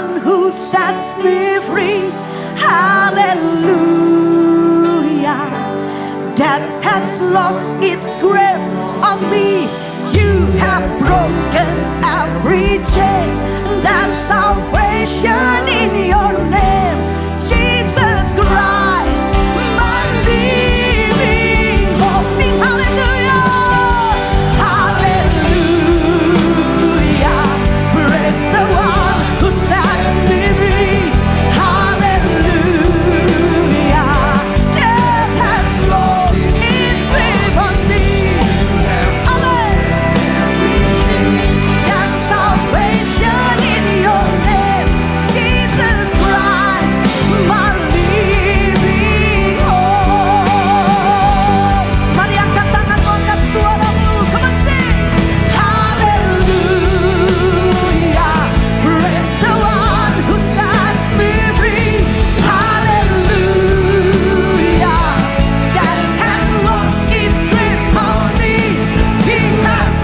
one who sets me free. Hallelujah. Death has lost its grip on me. You have broken every chain. There's salvation in your name, Jesus Christ, my living hope. Sing hallelujah, hallelujah. Praise the one who set me free. Hallelujah. Death has lost its grip on me. Amen. There's salvation in your name, Jesus Christ, my living hope. Mari angkat tanganmu, angkat suaramu. Come on, sing. Hallelujah. Praise the one who sets me free. Hallelujah. That has lost its grip on me. He has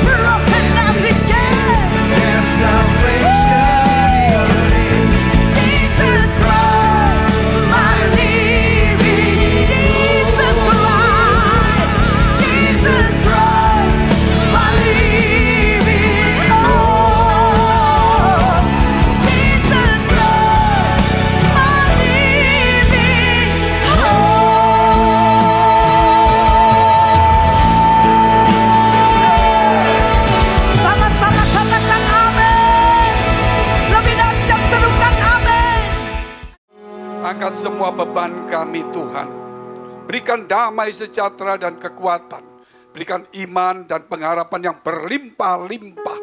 broken every chain. There's salvation in your name. Jesus Christ, my living. Jesus Christ, Jesus Christ, my living hope. Jesus Christ, my living hope. Sama-sama katakan amin. Lebih dahsyat serukan amin. Angkat semua beban kami Tuhan. Berikan damai sejahtera dan kekuatan. Berikan iman dan pengharapan yang berlimpah-limpah.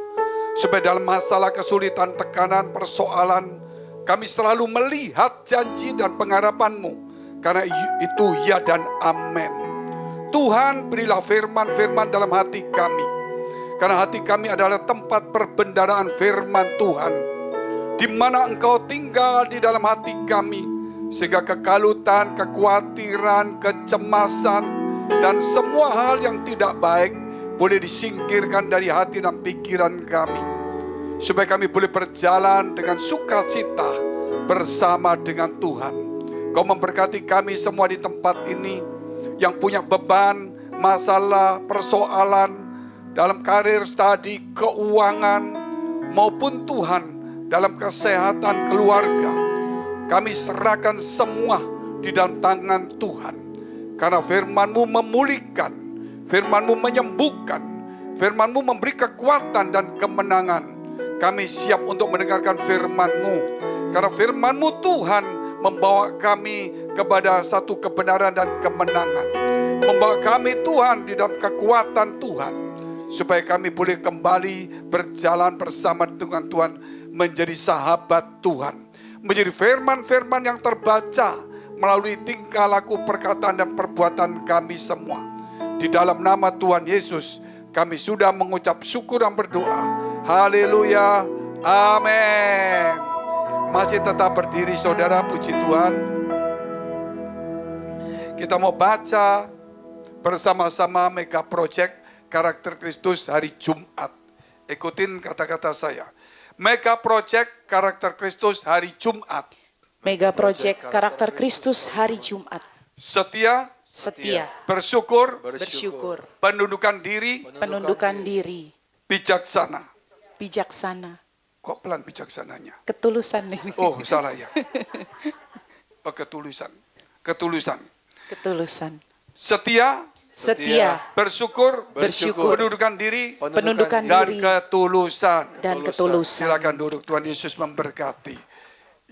Supaya dalam masalah kesulitan, tekanan, persoalan, kami selalu melihat janji dan pengharapan-Mu. Karena itu ya dan amin. Tuhan, berilah firman-firman dalam hati kami. Karena hati kami adalah tempat perbendaharaan firman Tuhan, di mana Engkau tinggal di dalam hati kami, sehingga kekalutan, kekhawatiran, kecemasan, dan semua hal yang tidak baik boleh disingkirkan dari hati dan pikiran kami, supaya kami boleh berjalan dengan sukacita bersama dengan Tuhan. Kau memberkati kami semua di tempat ini yang punya beban, masalah, persoalan dalam karir, studi, keuangan, maupun Tuhan dalam kesehatan keluarga. Kami serahkan semua di dalam tangan Tuhan. Karena firman-Mu memulihkan, firman-Mu menyembuhkan, firman-Mu memberi kekuatan dan kemenangan. Kami siap untuk mendengarkan firman-Mu. Karena firman-Mu Tuhan membawa kami kepada satu kebenaran dan kemenangan. Membawa kami Tuhan di dalam kekuatan Tuhan. Supaya kami boleh kembali berjalan bersama dengan Tuhan, menjadi sahabat Tuhan. Menjadi firman-firman yang terbaca melalui tingkah laku, perkataan, dan perbuatan kami semua. Di dalam nama Tuhan Yesus, kami sudah mengucap syukur dan berdoa. Haleluya, amin. Masih tetap berdiri saudara, puji Tuhan. Kita mau baca bersama-sama Mega Project Karakter Kristus hari Jumat. Ikutin kata-kata saya. Mega Project Karakter Kristus hari Jumat. Mega Project Karakter Kristus hari Jumat. Setia, bersyukur, penundukan diri, bijaksana. Kok pelan bijaksananya? Ketulusan ini. Oh, salah ya. Oh, ketulusan. Setia, bersyukur, penundukan diri, dan ketulusan. Silakan duduk, Tuhan Yesus memberkati.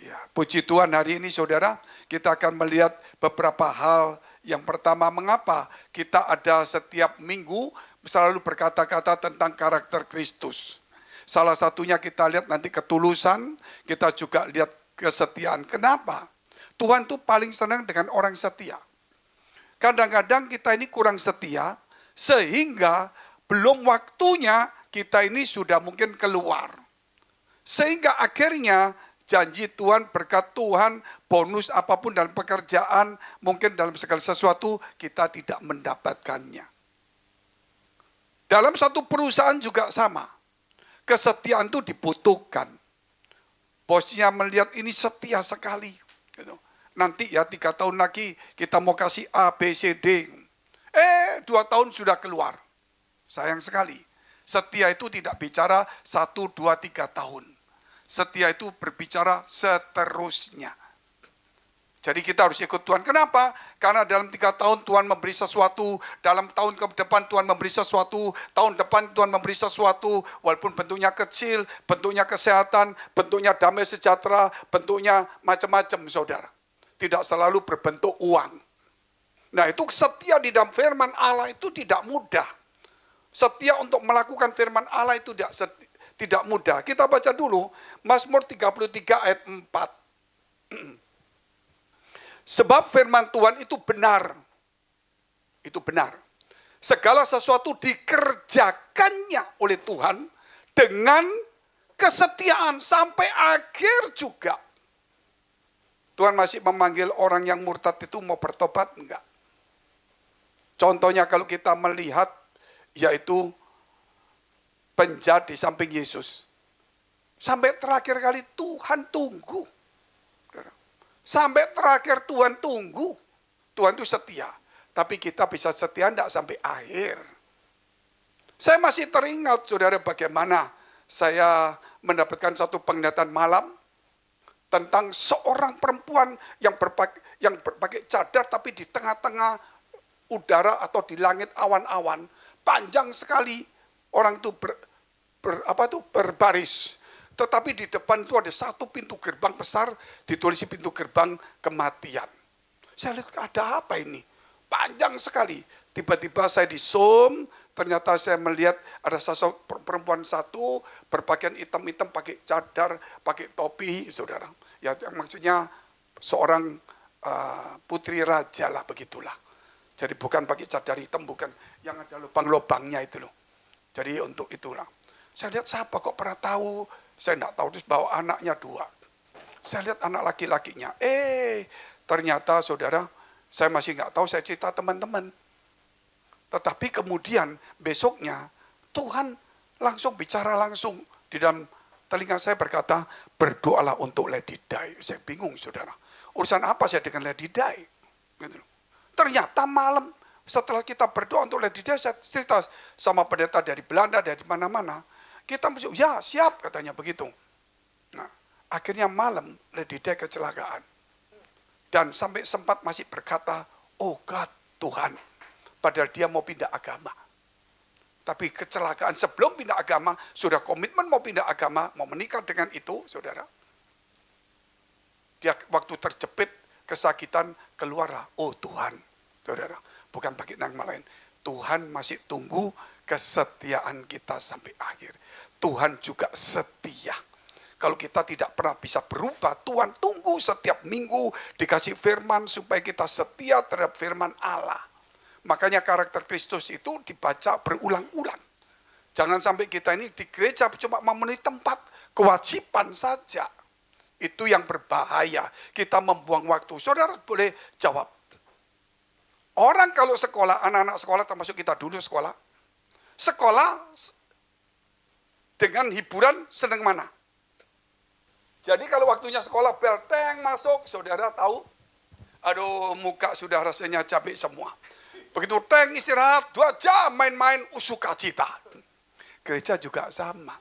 Ya, puji Tuhan, hari ini saudara, kita akan melihat beberapa hal. Yang pertama, mengapa kita ada setiap minggu selalu berkata-kata tentang karakter Kristus. Salah satunya kita lihat nanti ketulusan, kita juga lihat kesetiaan. Kenapa? Tuhan tuh paling senang dengan orang setia. Kadang-kadang kita ini kurang setia, sehingga belum waktunya kita ini sudah mungkin keluar. Sehingga akhirnya janji Tuhan, berkat Tuhan, bonus apapun dalam pekerjaan, mungkin dalam segala sesuatu, kita tidak mendapatkannya. Dalam satu perusahaan juga sama. Kesetiaan itu dibutuhkan. Bosnya melihat ini setia sekali. Gitu. Nanti ya 3 tahun lagi kita mau kasih A, B, C, D. 2 tahun sudah keluar. Sayang sekali. Setia itu tidak bicara 1, 2, 3 tahun. Setia itu berbicara seterusnya. Jadi kita harus ikut Tuhan. Kenapa? Karena dalam 3 tahun Tuhan memberi sesuatu, dalam tahun ke depan Tuhan memberi sesuatu, tahun depan Tuhan memberi sesuatu, walaupun bentuknya kecil, bentuknya kesehatan, bentuknya damai sejahtera, bentuknya macam-macam, saudara. Tidak selalu berbentuk uang. Nah, itu setia di dalam firman Allah itu tidak mudah. Setia untuk melakukan firman Allah itu tidak mudah. Kita baca dulu Mazmur 33 ayat 4. Sebab firman Tuhan itu benar. Itu benar. Segala sesuatu dikerjakannya oleh Tuhan dengan kesetiaan sampai akhir juga. Tuhan masih memanggil orang yang murtad itu mau bertobat, enggak? Contohnya kalau kita melihat, yaitu penjahat di samping Yesus. Sampai terakhir kali Tuhan tunggu. Sampai terakhir Tuhan tunggu. Tuhan itu setia. Tapi kita bisa setia tidak sampai akhir. Saya masih teringat, saudara, bagaimana saya mendapatkan satu penglihatan malam tentang seorang perempuan yang berpakai cadar tapi di tengah-tengah udara atau di langit awan-awan. Panjang sekali orang itu berbaris. Tetapi di depan itu ada satu pintu gerbang besar, ditulis pintu gerbang kematian. Saya lihat ada apa ini? Panjang sekali. Tiba-tiba saya di zoom, ternyata saya melihat ada perempuan satu berpakaian hitam-hitam, pakai cadar, pakai topi, saudara. Ya, maksudnya seorang putri raja lah, begitulah. Jadi bukan pakai cadar hitam, bukan yang ada lubang-lubangnya itu loh. Jadi untuk itulah. Saya lihat siapa kok pernah tahu. Saya tidak tahu, terus bawa anaknya 2. Saya lihat anak laki-lakinya. Ternyata saudara, saya masih nggak tahu, saya cerita teman-teman. Tetapi kemudian besoknya Tuhan langsung bicara langsung di dalam telinga saya berkata, berdoalah untuk Lady Di. Saya bingung, saudara. Urusan apa saya dengan Lady Di? Ternyata malam setelah kita berdoa untuk Lady Di, saya cerita sama pendeta dari Belanda, dari mana-mana. Kita mesti, ya siap katanya begitu. Nah, akhirnya malam Lady Di kecelakaan. Dan sampai sempat masih berkata, oh God, Tuhan. Padahal dia mau pindah agama. Tapi kecelakaan sebelum pindah agama, sudah komitmen mau pindah agama, mau menikah dengan itu, saudara. Dia waktu terjepit, kesakitan, keluarlah, oh Tuhan. Saudara, bukan pakai nama lain. Tuhan masih tunggu kesetiaan kita sampai akhir. Tuhan juga setia. Kalau kita tidak pernah bisa berubah, Tuhan tunggu setiap minggu dikasih firman supaya kita setia terhadap firman Allah. Makanya karakter Kristus itu dibaca berulang-ulang. Jangan sampai kita ini di gereja cuma memenuhi tempat kewajiban saja. Itu yang berbahaya. Kita membuang waktu. Saudara boleh jawab. Orang kalau sekolah, anak-anak sekolah termasuk kita dulu sekolah. Sekolah dengan hiburan senang mana? Jadi kalau waktunya sekolah bel teng masuk, saudara tahu, aduh muka sudah rasanya capek semua. Begitu teng istirahat 2 jam main-main sukacita. Gereja juga sama.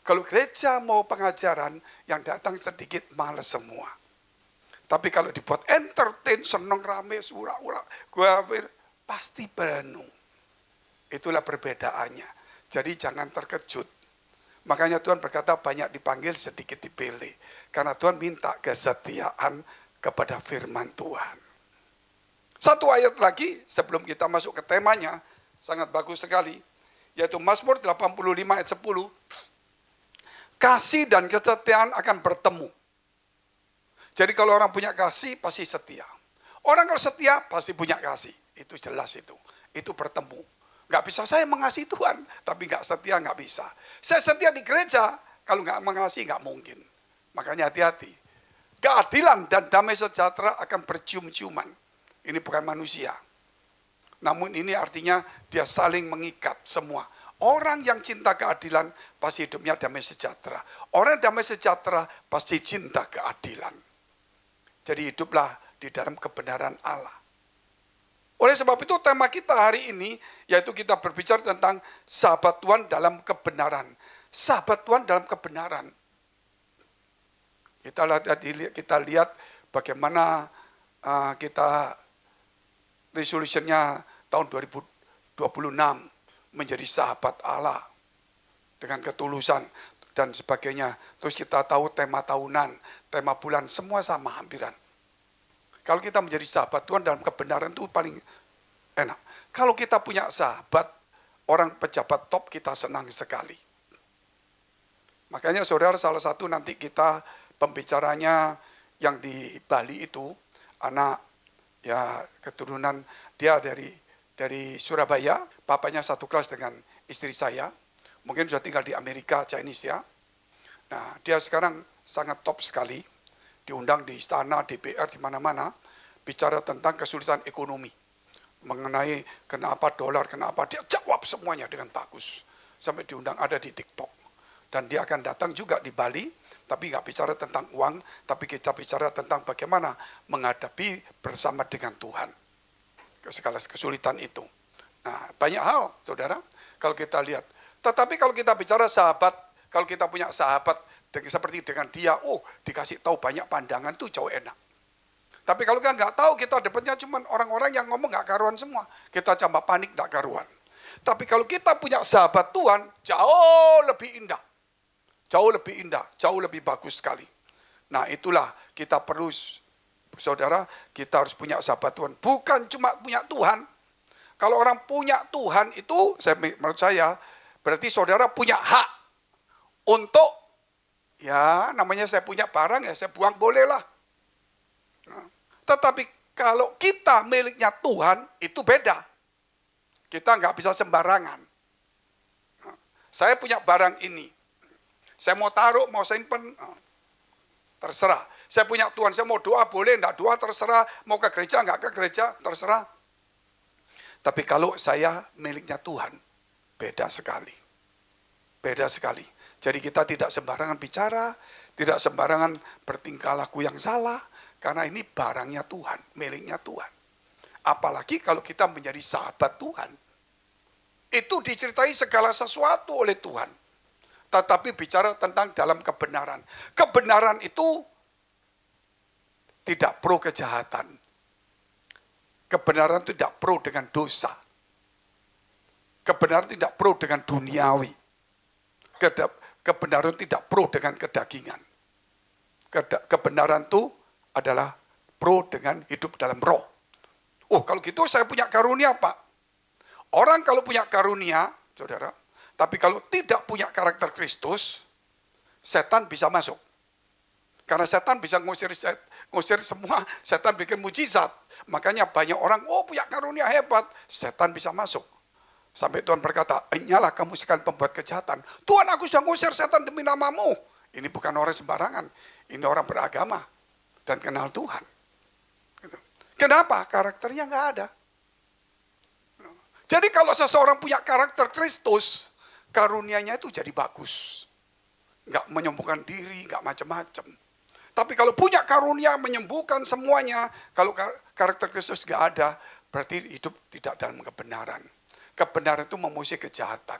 Kalau gereja mau pengajaran yang datang sedikit malas semua. Tapi kalau dibuat entertain, seneng rame, ura-ura, pasti penuh. Itulah perbedaannya. Jadi jangan terkejut. Makanya Tuhan berkata banyak dipanggil, sedikit dipilih. Karena Tuhan minta kesetiaan kepada firman Tuhan. Satu ayat lagi sebelum kita masuk ke temanya, sangat bagus sekali. Yaitu Mazmur 85 ayat 10. Kasih dan kesetiaan akan bertemu. Jadi kalau orang punya kasih, pasti setia. Orang kalau setia, pasti punya kasih. Itu jelas itu. Itu bertemu. Gak bisa saya mengasihi Tuhan, tapi gak setia gak bisa. Saya setia di gereja, kalau gak mengasihi gak mungkin. Makanya hati-hati. Keadilan dan damai sejahtera akan bercium-ciuman. Ini bukan manusia. Namun ini artinya dia saling mengikat semua. Orang yang cinta keadilan pasti hidupnya damai sejahtera. Orang damai sejahtera pasti cinta keadilan. Jadi hiduplah di dalam kebenaran Allah. Oleh sebab itu tema kita hari ini, yaitu kita berbicara tentang sahabat Tuhan dalam kebenaran. Sahabat Tuhan dalam kebenaran. Kita lihat bagaimana kita resolutionnya tahun 2026 menjadi sahabat Allah dengan ketulusan dan sebagainya. Terus kita tahu tema tahunan, tema bulan, semua sama hampiran. Kalau kita menjadi sahabat Tuhan dalam kebenaran itu paling enak. Kalau kita punya sahabat, orang pejabat top, kita senang sekali. Makanya saudara, salah satu nanti kita pembicaranya yang di Bali itu, anak ya keturunan dia dari Surabaya, papanya satu kelas dengan istri saya, mungkin sudah tinggal di Amerika, Chinese ya. Nah, dia sekarang sangat top sekali, diundang di istana, DPR, di mana-mana, bicara tentang kesulitan ekonomi, mengenai kenapa dolar, kenapa, dia jawab semuanya dengan bagus, sampai diundang ada di TikTok. Dan dia akan datang juga di Bali, tapi nggak bicara tentang uang, tapi kita bicara tentang bagaimana menghadapi bersama dengan Tuhan segala kesulitan itu. Nah, banyak hal, saudara, kalau kita lihat. Tetapi kalau kita bicara sahabat, kalau kita punya sahabat seperti dengan dia, dikasih tahu banyak pandangan tuh jauh enak. Tapi kalau kita nggak tahu, kita dapatnya cuma orang-orang yang ngomong nggak karuan semua. Kita tambah panik nggak karuan. Tapi kalau kita punya sahabat Tuhan, jauh lebih indah. Jauh lebih indah, jauh lebih bagus sekali. Nah, itulah kita perlu, saudara, kita harus punya sahabat Tuhan. Bukan cuma punya Tuhan. Kalau orang punya Tuhan itu, menurut saya, berarti saudara punya hak untuk, ya namanya saya punya barang, ya saya buang bolehlah. Nah, tetapi kalau kita miliknya Tuhan, itu beda. Kita nggak bisa sembarangan. Nah, saya punya barang ini. Saya mau taruh, mau simpen, terserah. Saya punya Tuhan, saya mau doa boleh, enggak doa terserah. Mau ke gereja, enggak ke gereja, terserah. Tapi kalau saya miliknya Tuhan, beda sekali. Beda sekali. Jadi kita tidak sembarangan bicara, tidak sembarangan bertingkah laku yang salah, karena ini barangnya Tuhan, miliknya Tuhan. Apalagi kalau kita menjadi sahabat Tuhan, itu diceritai segala sesuatu oleh Tuhan. Tetapi bicara tentang dalam kebenaran. Kebenaran itu tidak pro kejahatan. Kebenaran itu tidak pro dengan dosa. Kebenaran tidak pro dengan duniawi. Kebenaran tidak pro dengan kedagingan. Kebenaran itu adalah pro dengan hidup dalam roh. Kalau gitu saya punya karunia, Pak. Orang kalau punya karunia, saudara, tapi kalau tidak punya karakter Kristus, setan bisa masuk. Karena setan bisa ngusir semua, setan bikin mujizat. Makanya banyak orang, punya karunia hebat, setan bisa masuk. Sampai Tuhan berkata, "Nyalah kamu sekali pembuat kejahatan. Tuhan, aku sudah ngusir setan demi namamu." Ini bukan orang sembarangan, ini orang beragama dan kenal Tuhan. Kenapa? Karakternya nggak ada. Jadi kalau seseorang punya karakter Kristus, karunianya itu jadi bagus. Nggak menyembuhkan diri, nggak macam-macam. Tapi kalau punya karunia menyembuhkan semuanya, kalau karakter Kristus nggak ada, berarti hidup tidak dalam kebenaran. Kebenaran itu memusuhi kejahatan.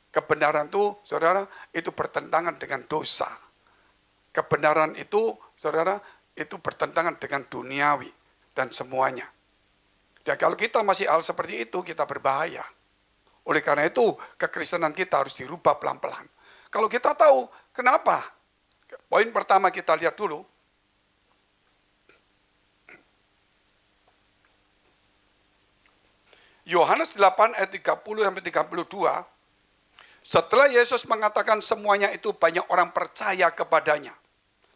Kebenaran itu, saudara, itu bertentangan dengan dosa. Kebenaran itu, saudara, itu bertentangan dengan duniawi dan semuanya. Dan kalau kita masih hal seperti itu, kita berbahaya. Oleh karena itu, kekristenan kita harus dirubah pelan-pelan. Kalau kita tahu, kenapa? Poin pertama kita lihat dulu. Yohanes 8 ayat 30-32. Setelah Yesus mengatakan semuanya itu, banyak orang percaya kepadanya.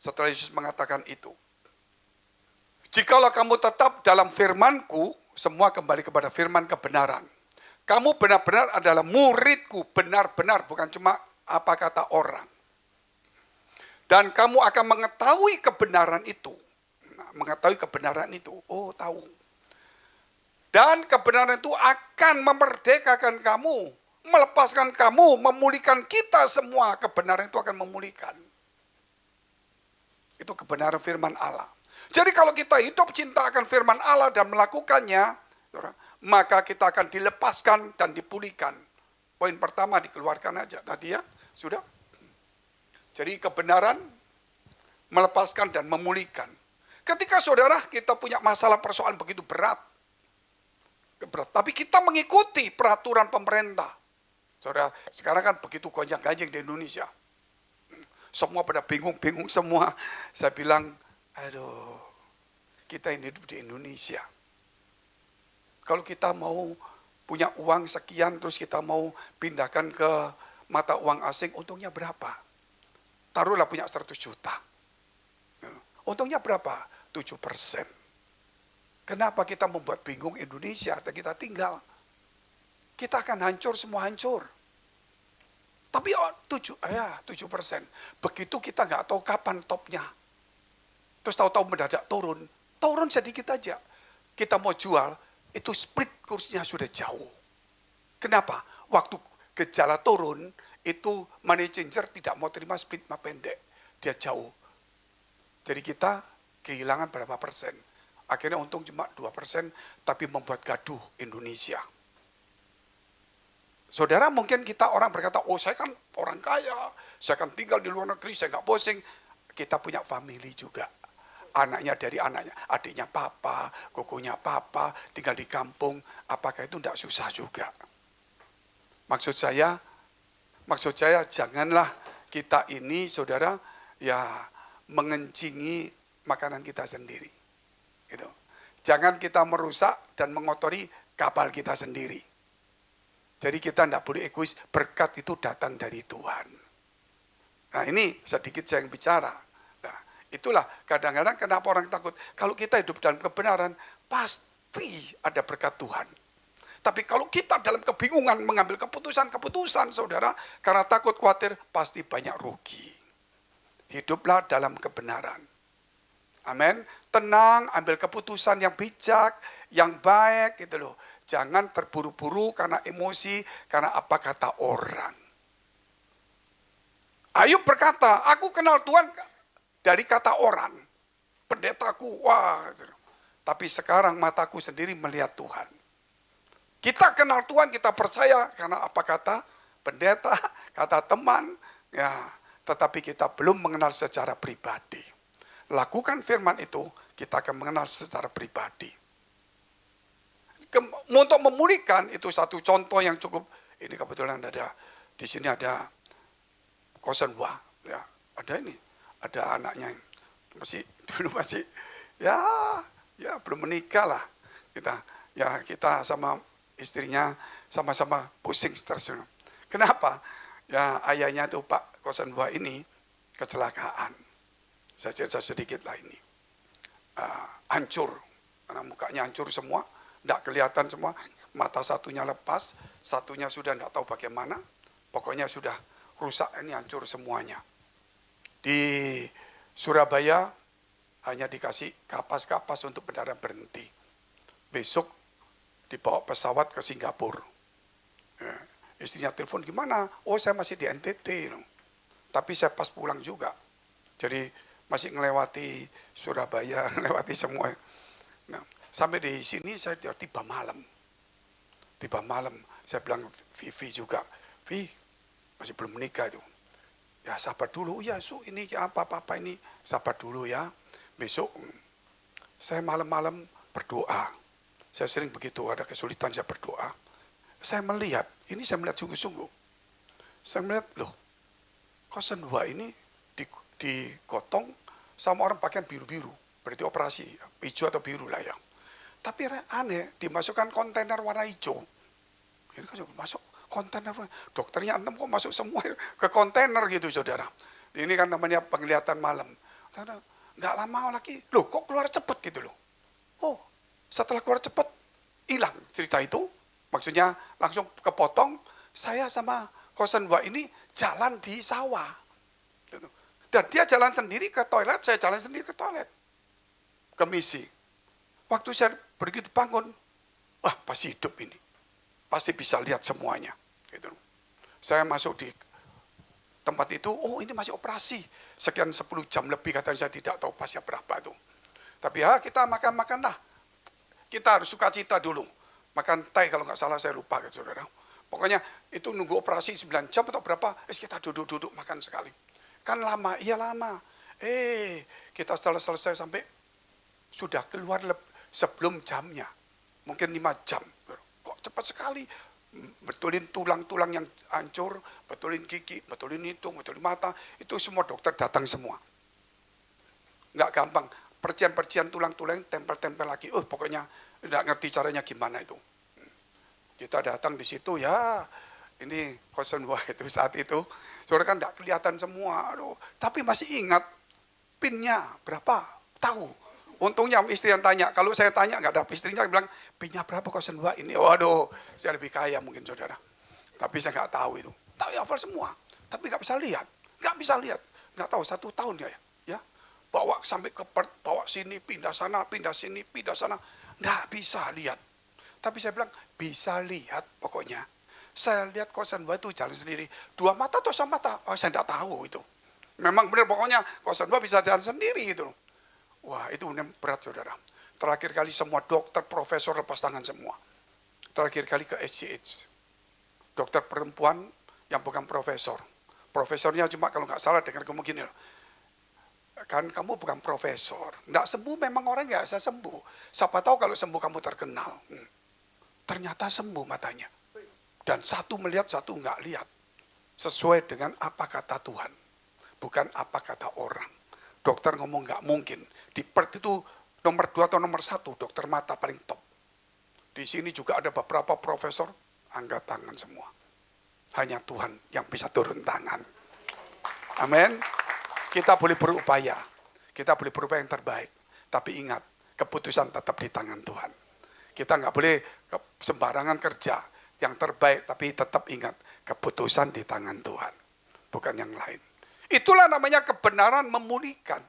Setelah Yesus mengatakan itu. Jikalau kamu tetap dalam firman-Ku, semua kembali kepada firman kebenaran. Kamu benar-benar adalah murid-Ku, benar-benar, bukan cuma apa kata orang. Dan kamu akan mengetahui kebenaran itu. Mengetahui kebenaran itu, tahu. Dan kebenaran itu akan memerdekakan kamu. melepaskan kamu, memulihkan kita semua. Kebenaran itu akan memulihkan. Itu kebenaran firman Allah. Jadi kalau kita hidup cinta akan firman Allah dan melakukannya, maka kita akan dilepaskan dan dipulihkan. Poin pertama dikeluarkan aja tadi ya, sudah. Jadi kebenaran melepaskan dan memulihkan. Ketika saudara kita punya masalah persoalan begitu berat, tapi kita mengikuti peraturan pemerintah. Saudara, sekarang kan begitu gonjang-ganjing di Indonesia. Semua pada bingung-bingung semua. Saya bilang, aduh, kita ini hidup di Indonesia. Kalau kita mau punya uang sekian, terus kita mau pindahkan ke mata uang asing, untungnya berapa? Taruhlah punya 100 juta. Untungnya berapa? 7%. Kenapa kita membuat bingung Indonesia dan kita tinggal? Kita akan hancur, semua hancur. Tapi 7%. Begitu kita nggak tahu kapan topnya. Terus tahu-tahu mendadak turun. Turun sedikit aja. Kita mau jual, itu split kursnya sudah jauh. Kenapa? Waktu gejala turun, itu money changer tidak mau terima split pendek. Dia jauh. Jadi kita kehilangan berapa persen. Akhirnya untung cuma 2%, tapi membuat gaduh Indonesia. Saudara, mungkin kita orang berkata, oh saya kan orang kaya, saya kan tinggal di luar negeri, saya nggak pusing. Kita punya family juga. Anaknya dari anaknya, adiknya papa, kokonya papa, tinggal di kampung. Apakah itu tidak susah juga? Maksud saya janganlah kita ini, saudara, ya mengencingi makanan kita sendiri. Gitu. Jangan kita merusak dan mengotori kapal kita sendiri. Jadi kita tidak boleh egois, berkat itu datang dari Tuhan. Nah ini sedikit saya yang bicara. Nah itulah kadang-kadang kenapa orang takut. Kalau kita hidup dalam kebenaran, pasti ada berkat Tuhan. Tapi kalau kita dalam kebingungan mengambil keputusan-keputusan, saudara, karena takut khawatir, pasti banyak rugi. Hiduplah dalam kebenaran. Amin. Tenang, ambil keputusan yang bijak, yang baik gitu loh. Jangan terburu-buru karena emosi, karena apa kata orang. Ayub berkata, aku kenal Tuhan dari kata orang. Pendetaku, wah. Tapi sekarang mataku sendiri melihat Tuhan. Kita kenal Tuhan, kita percaya karena apa kata pendeta, kata teman, ya. Tetapi kita belum mengenal secara pribadi. Lakukan firman itu, kita akan mengenal secara pribadi. Untuk memulihkan, itu satu contoh yang cukup, ini kebetulan ada, di sini ada Kosenwa, ya, ada ini, ada anaknya, dulu masih, ya belum menikah lah, kita sama istrinya sama-sama pusing stres. Kenapa? Ya ayahnya tuh Pak Kosenwa ini kecelakaan. Saya cerita sedikit lah ini. Hancur, karena mukanya hancur semua, tidak kelihatan semua, mata satunya lepas, satunya sudah tidak tahu bagaimana, pokoknya sudah rusak, ini hancur semuanya. Di Surabaya hanya dikasih kapas-kapas untuk benar-benar berhenti. Besok dibawa pesawat ke Singapura. Ya, istrinya telepon, gimana? Oh saya masih di NTT. Tapi saya pas pulang juga. Jadi masih ngelewati Surabaya, ngelewati semua. Nah, sampai di sini saya tiba malam. Tiba malam, saya bilang Vivi juga. Vi, masih belum menikah itu. Ya sabar dulu, ya ini apa-apa ini. Sabar dulu ya. Besok saya malam-malam berdoa. Saya sering begitu, ada kesulitan saya berdoa. Saya melihat, ini saya melihat sungguh-sungguh. Saya melihat, loh, Kosenwa ini digotong sama orang pakaian biru-biru. Berarti operasi, hijau atau biru lah ya. Tapi aneh, dimasukkan kontainer warna hijau. Ini kan masuk kontainer, dokternya 6 kok masuk semua ke kontainer gitu saudara. Ini kan namanya penglihatan malam. Nggak lama lagi, loh kok keluar cepet gitu loh. Oh, setelah keluar cepet, hilang cerita itu. Maksudnya langsung kepotong, saya sama Kosenwa ini jalan di sawah. Dan dia jalan sendiri ke toilet, saya jalan sendiri ke toilet. Ke misi. Waktu saya begitu bangun, wah pasti hidup ini. Pasti bisa lihat semuanya. Gitu. Saya masuk di tempat itu, oh ini masih operasi. Sekian 10 jam lebih katanya, saya tidak tahu pasnya berapa itu. Tapi ya kita makan-makan lah. Kita harus sukacita dulu. Makan teh kalau nggak salah, saya lupa gitu saudara. Pokoknya itu nunggu operasi 9 jam atau berapa, kita duduk-duduk makan sekali. Kan lama, iya lama. Kita setelah selesai sampai sudah keluar sebelum jamnya. Mungkin 5 jam. Kok cepat sekali. Betulin tulang-tulang yang hancur, betulin gigi, betulin hidung, betulin mata. Itu semua dokter datang semua. Nggak gampang. Percian-percian tulang-tulang, tempel-tempel lagi. Pokoknya nggak ngerti caranya gimana itu. Kita datang di situ ya, ini 02 itu saat itu. Saudara kan nggak kelihatan semua. Tapi masih ingat pinnya berapa? Tahu. Untungnya istri yang tanya. Kalau saya tanya nggak ada istrinya bilang pinnya berapa 02 ini. Waduh, saya lebih kaya mungkin saudara. Tapi saya nggak tahu itu. Tahu hafal semua. Tapi nggak bisa lihat. Nggak bisa lihat. Nggak tahu 1 tahun ya. Bawa sampai ke bawa sini, pindah sana, pindah sini, pindah sana. Nggak bisa lihat. Tapi saya bilang, bisa lihat pokoknya. Saya lihat 02 itu jalan sendiri. 2 mata atau 1 mata? Saya nggak tahu itu. Memang benar pokoknya 02 bisa jalan sendiri gitu. Wah itu berat saudara. Terakhir kali semua dokter, profesor lepas tangan semua. Terakhir kali ke SGH. Dokter perempuan yang bukan profesor. Profesornya cuma kalau nggak salah dengan kamu gini. Kan kamu bukan profesor. Nggak sembuh memang orang nggak bisa sembuh. Siapa tahu kalau sembuh kamu terkenal. Ternyata sembuh matanya. Dan satu melihat, satu nggak lihat. Sesuai dengan apa kata Tuhan. Bukan apa kata orang. Dokter ngomong nggak mungkin. Di Perth itu nomor 2 atau nomor 1 dokter mata paling top. Di sini juga ada beberapa profesor angkat tangan semua. Hanya Tuhan yang bisa turun tangan. Amin. Kita boleh berupaya. Kita boleh berupaya yang terbaik. Tapi ingat, keputusan tetap di tangan Tuhan. Kita nggak boleh sembarangan kerja. Yang terbaik, tapi tetap ingat, keputusan di tangan Tuhan. Bukan yang lain. Itulah namanya kebenaran memulihkan.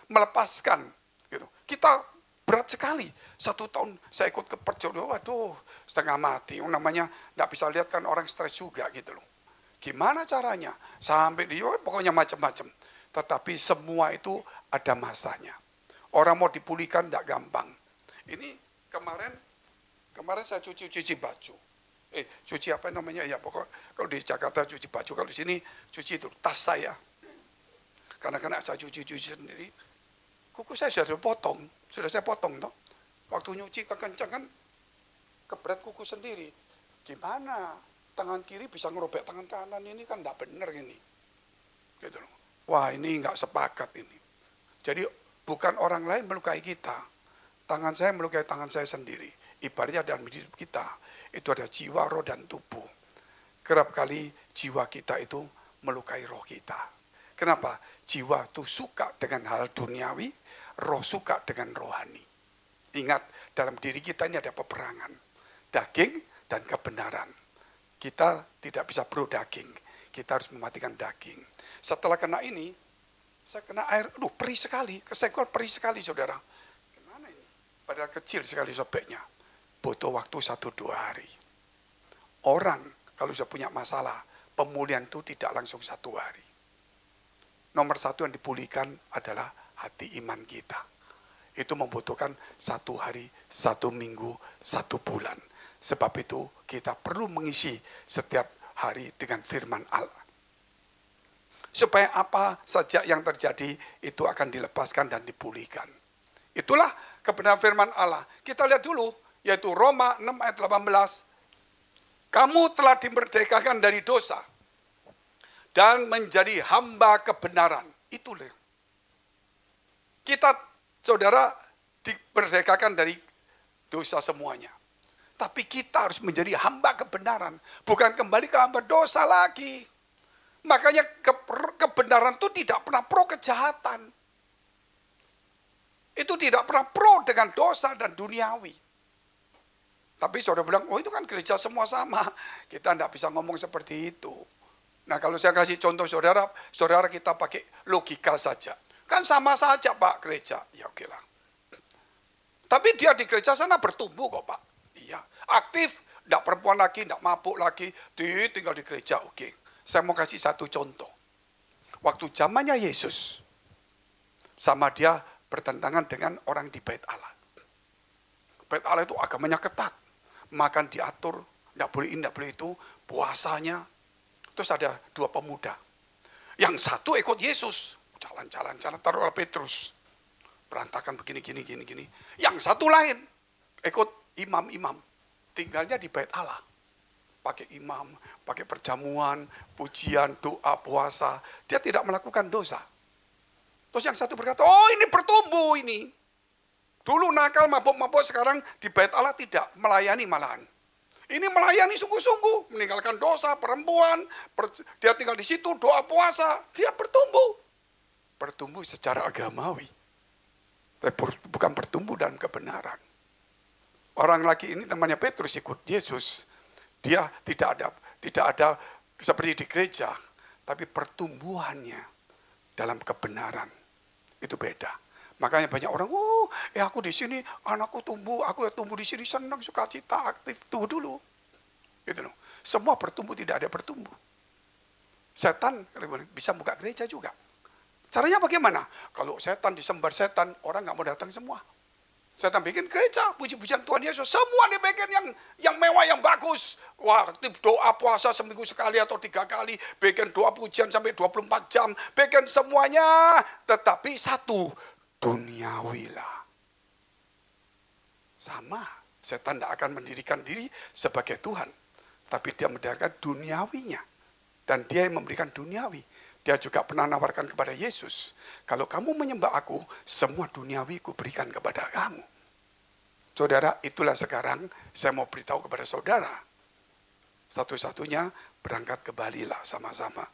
Melepaskan. Gitu. Kita berat sekali. 1 tahun saya ikut ke perjalanan, waduh, setengah mati. Namanya nggak bisa lihat kan orang stres juga gitu loh. Gimana caranya? Sampai di pokoknya macam-macam. Tetapi semua itu ada masanya. Orang mau dipulihkan tidak gampang. Ini kemarin saya cuci baju. Cuci apa namanya? Ya pokok kalau di Jakarta cuci baju, kalau di sini cuci itu tas saya. Karena saya cuci sendiri. Kuku saya sudah saya potong toh. Waktu nyuci kekencang kan keberat kuku sendiri. Gimana? Tangan kiri bisa ngerobek tangan kanan, ini kan tidak benar ini. Gitu loh. Wah ini nggak sepakat ini. Jadi bukan orang lain melukai kita. Tangan saya melukai tangan saya sendiri. Ibaratnya dalam hidup kita, itu ada jiwa, roh, dan tubuh. Kerap kali jiwa kita itu melukai roh kita. Kenapa? Jiwa itu suka dengan hal duniawi, roh suka dengan rohani. Ingat, dalam diri kita ini ada peperangan. Daging dan kebenaran. Kita tidak bisa pro daging. Kita harus mematikan daging. Setelah kena ini, saya kena air, perih sekali, kesenggol perih sekali saudara. Gimana ini? Padahal kecil sekali sobeknya. Butuh waktu 1-2 hari. Orang kalau sudah punya masalah, pemulihan itu tidak langsung 1 hari. Nomor 1 yang dipulihkan adalah hati iman kita. Itu membutuhkan 1 hari, 1 minggu, 1 bulan. Sebab itu kita perlu mengisi setiap hari dengan firman Allah. Supaya apa saja yang terjadi itu akan dilepaskan dan dipulihkan. Itulah kebenaran firman Allah. Kita lihat dulu, yaitu Roma 6 ayat 18. Kamu telah dimerdekakan dari dosa dan menjadi hamba kebenaran. Itulah. Kita, saudara, dimerdekakan dari dosa semuanya. Tapi kita harus menjadi hamba kebenaran. Bukan kembali ke hamba dosa lagi. Makanya kebenaran itu tidak pernah pro kejahatan. Itu tidak pernah pro dengan dosa dan duniawi. Tapi saudara bilang, itu kan gereja semua sama. Kita tidak bisa ngomong seperti itu. Nah kalau saya kasih contoh saudara kita pakai logika saja. Kan sama saja Pak gereja. Ya oke lah. Tapi dia di gereja sana bertumbuh kok Pak. Iya, aktif. Tidak perempuan lagi, tidak mabuk lagi, tinggal di gereja, oke. Saya mau kasih satu contoh. Waktu zamannya Yesus, sama dia bertentangan dengan orang di Bait Allah. Bait Allah itu agamanya ketat, makan diatur, tidak boleh ini, tidak boleh itu, puasanya. Terus ada dua pemuda. Yang satu ikut Yesus, jalan-jalan, taruh Petrus. Berantakan begini. Yang satu lain, ikut imam-imam. Tinggalnya di Bait Allah. Pakai imam, pakai perjamuan, pujian, doa, puasa. Dia tidak melakukan dosa. Terus yang satu berkata, oh ini bertumbuh ini. Dulu nakal, mabuk-mabuk, sekarang di Bait Allah tidak, melayani malahan. Ini melayani sungguh-sungguh, meninggalkan dosa, perempuan, dia tinggal di situ, doa puasa, dia bertumbuh. Bertumbuh secara agamawi. Tapi bukan bertumbuh dalam kebenaran. Orang laki ini temannya Petrus ikut Yesus. Dia tidak ada seperti di gereja, tapi pertumbuhannya dalam kebenaran itu beda. Makanya banyak orang, aku di sini, anakku tumbuh, aku tumbuh di sini, senang, sukacita, aktif, tunggu dulu. Gitu loh. Semua bertumbuh, tidak ada bertumbuh. Setan bisa buka gereja juga. Caranya bagaimana? Kalau setan disembar setan, orang nggak mau datang semua. Setan bikin gereja, puji-pujian Tuhan Yesus, semua dibikin yang mewah, yang bagus. Wah, doa puasa seminggu sekali atau 3 kali, bikin doa pujian sampai 24 jam, bikin semuanya. Tetapi satu, duniawi lah. Sama, setan tidak akan mendirikan diri sebagai Tuhan. Tapi dia mendirikan duniawinya. Dan dia yang memberikan duniawi. Dia juga pernah nawarkan kepada Yesus, kalau kamu menyembah aku, semua duniawi ku berikan kepada kamu. Saudara, itulah sekarang saya mau beritahu kepada saudara. Satu-satunya berangkat ke Bali lah sama-sama.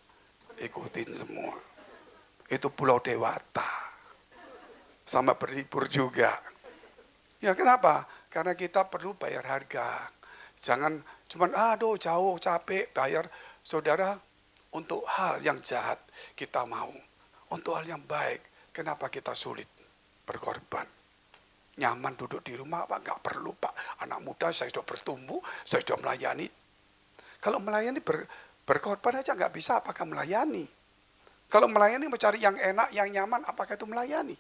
Ikutin semua. Itu Pulau Dewata. Sama berlibur juga. Ya kenapa? Karena kita perlu bayar harga. Jangan cuman, aduh jauh, capek, bayar. Saudara, untuk hal yang jahat kita mau. Untuk hal yang baik, kenapa kita sulit berkorban? Nyaman duduk di rumah, Pak, nggak perlu, Pak. Anak muda saya sudah bertumbuh, saya sudah melayani. Kalau melayani berkorban aja nggak bisa, apakah melayani? Kalau melayani mencari yang enak, yang nyaman, apakah itu melayani?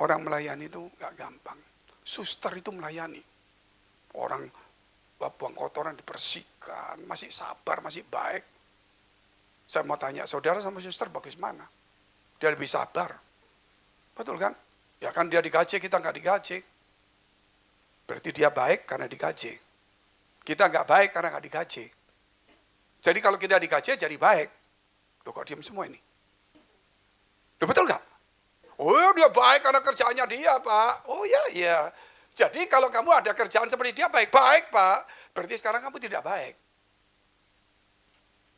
Orang melayani itu nggak gampang. Suster itu melayani. Orang buang kotoran dibersihkan, masih sabar, masih baik. Saya mau tanya, saudara sama suster bagus mana? Dia lebih sabar. Betul kan? Ya kan dia digaji, kita nggak digaji. Berarti dia baik karena digaji. Kita nggak baik karena nggak digaji. Jadi kalau kita digaji jadi baik. Loh kok diam semua ini? Loh betul nggak? Oh dia baik karena kerjaannya dia Pak. Oh iya. Jadi kalau kamu ada kerjaan seperti dia baik-baik Pak. Berarti sekarang kamu tidak baik.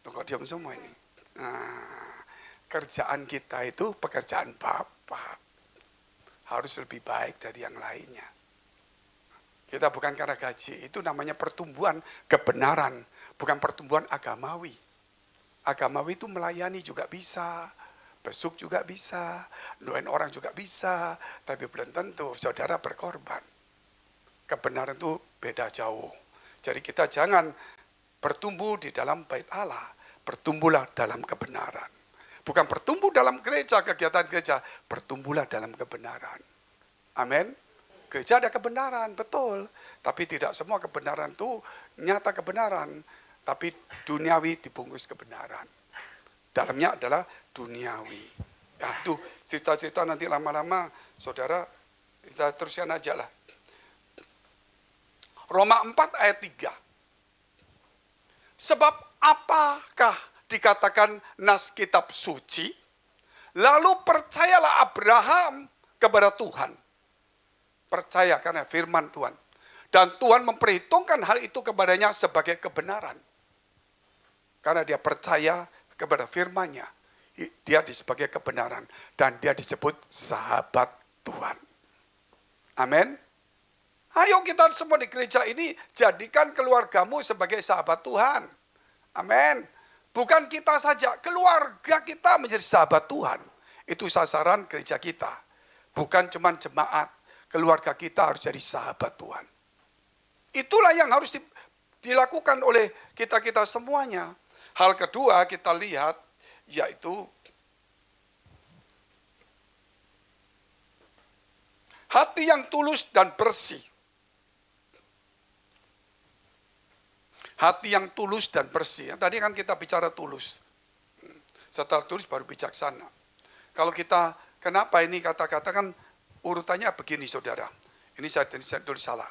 Loh kok diam semua ini? Nah, kerjaan kita itu pekerjaan Bapak. Harus lebih baik dari yang lainnya. Kita bukan karena gaji, itu namanya pertumbuhan kebenaran, bukan pertumbuhan agamawi. Agamawi itu melayani juga bisa, besuk juga bisa, doain orang juga bisa, tapi belum tentu saudara berkorban. Kebenaran itu beda jauh. Jadi kita jangan bertumbuh di dalam Bait Allah, bertumbuhlah dalam kebenaran. Bukan bertumbuh dalam gereja, kegiatan gereja, bertumbuhlah dalam kebenaran. Amin. Gereja ada kebenaran, betul. Tapi tidak semua kebenaran itu nyata kebenaran. Tapi duniawi dibungkus kebenaran. Dalamnya adalah duniawi. Nah itu cerita-cerita nanti lama-lama, saudara, kita teruskan aja lah. Roma 4 ayat 3. Sebab apakah dikatakan nas kitab suci? Lalu percayalah Abraham kepada Tuhan. Percaya karena firman Tuhan. Dan Tuhan memperhitungkan hal itu kepadanya sebagai kebenaran. Karena dia percaya kepada firman-Nya. Dia sebagai kebenaran. Dan dia disebut sahabat Tuhan. Amin. Ayo kita semua di gereja ini jadikan keluargamu sebagai sahabat Tuhan. Amin. Bukan kita saja, keluarga kita menjadi sahabat Tuhan. Itu sasaran gereja kita. Bukan cuma jemaat. Keluarga kita harus jadi sahabat Tuhan. Itulah yang harus dilakukan oleh kita-kita semuanya. Hal kedua kita lihat yaitu hati yang tulus dan bersih. Hati yang tulus dan bersih. Tadi kan kita bicara tulus. Setelah tulus baru bijaksana. Kalau kita, kenapa ini kata-kata kan urutannya begini saudara. Ini saya tulis salah.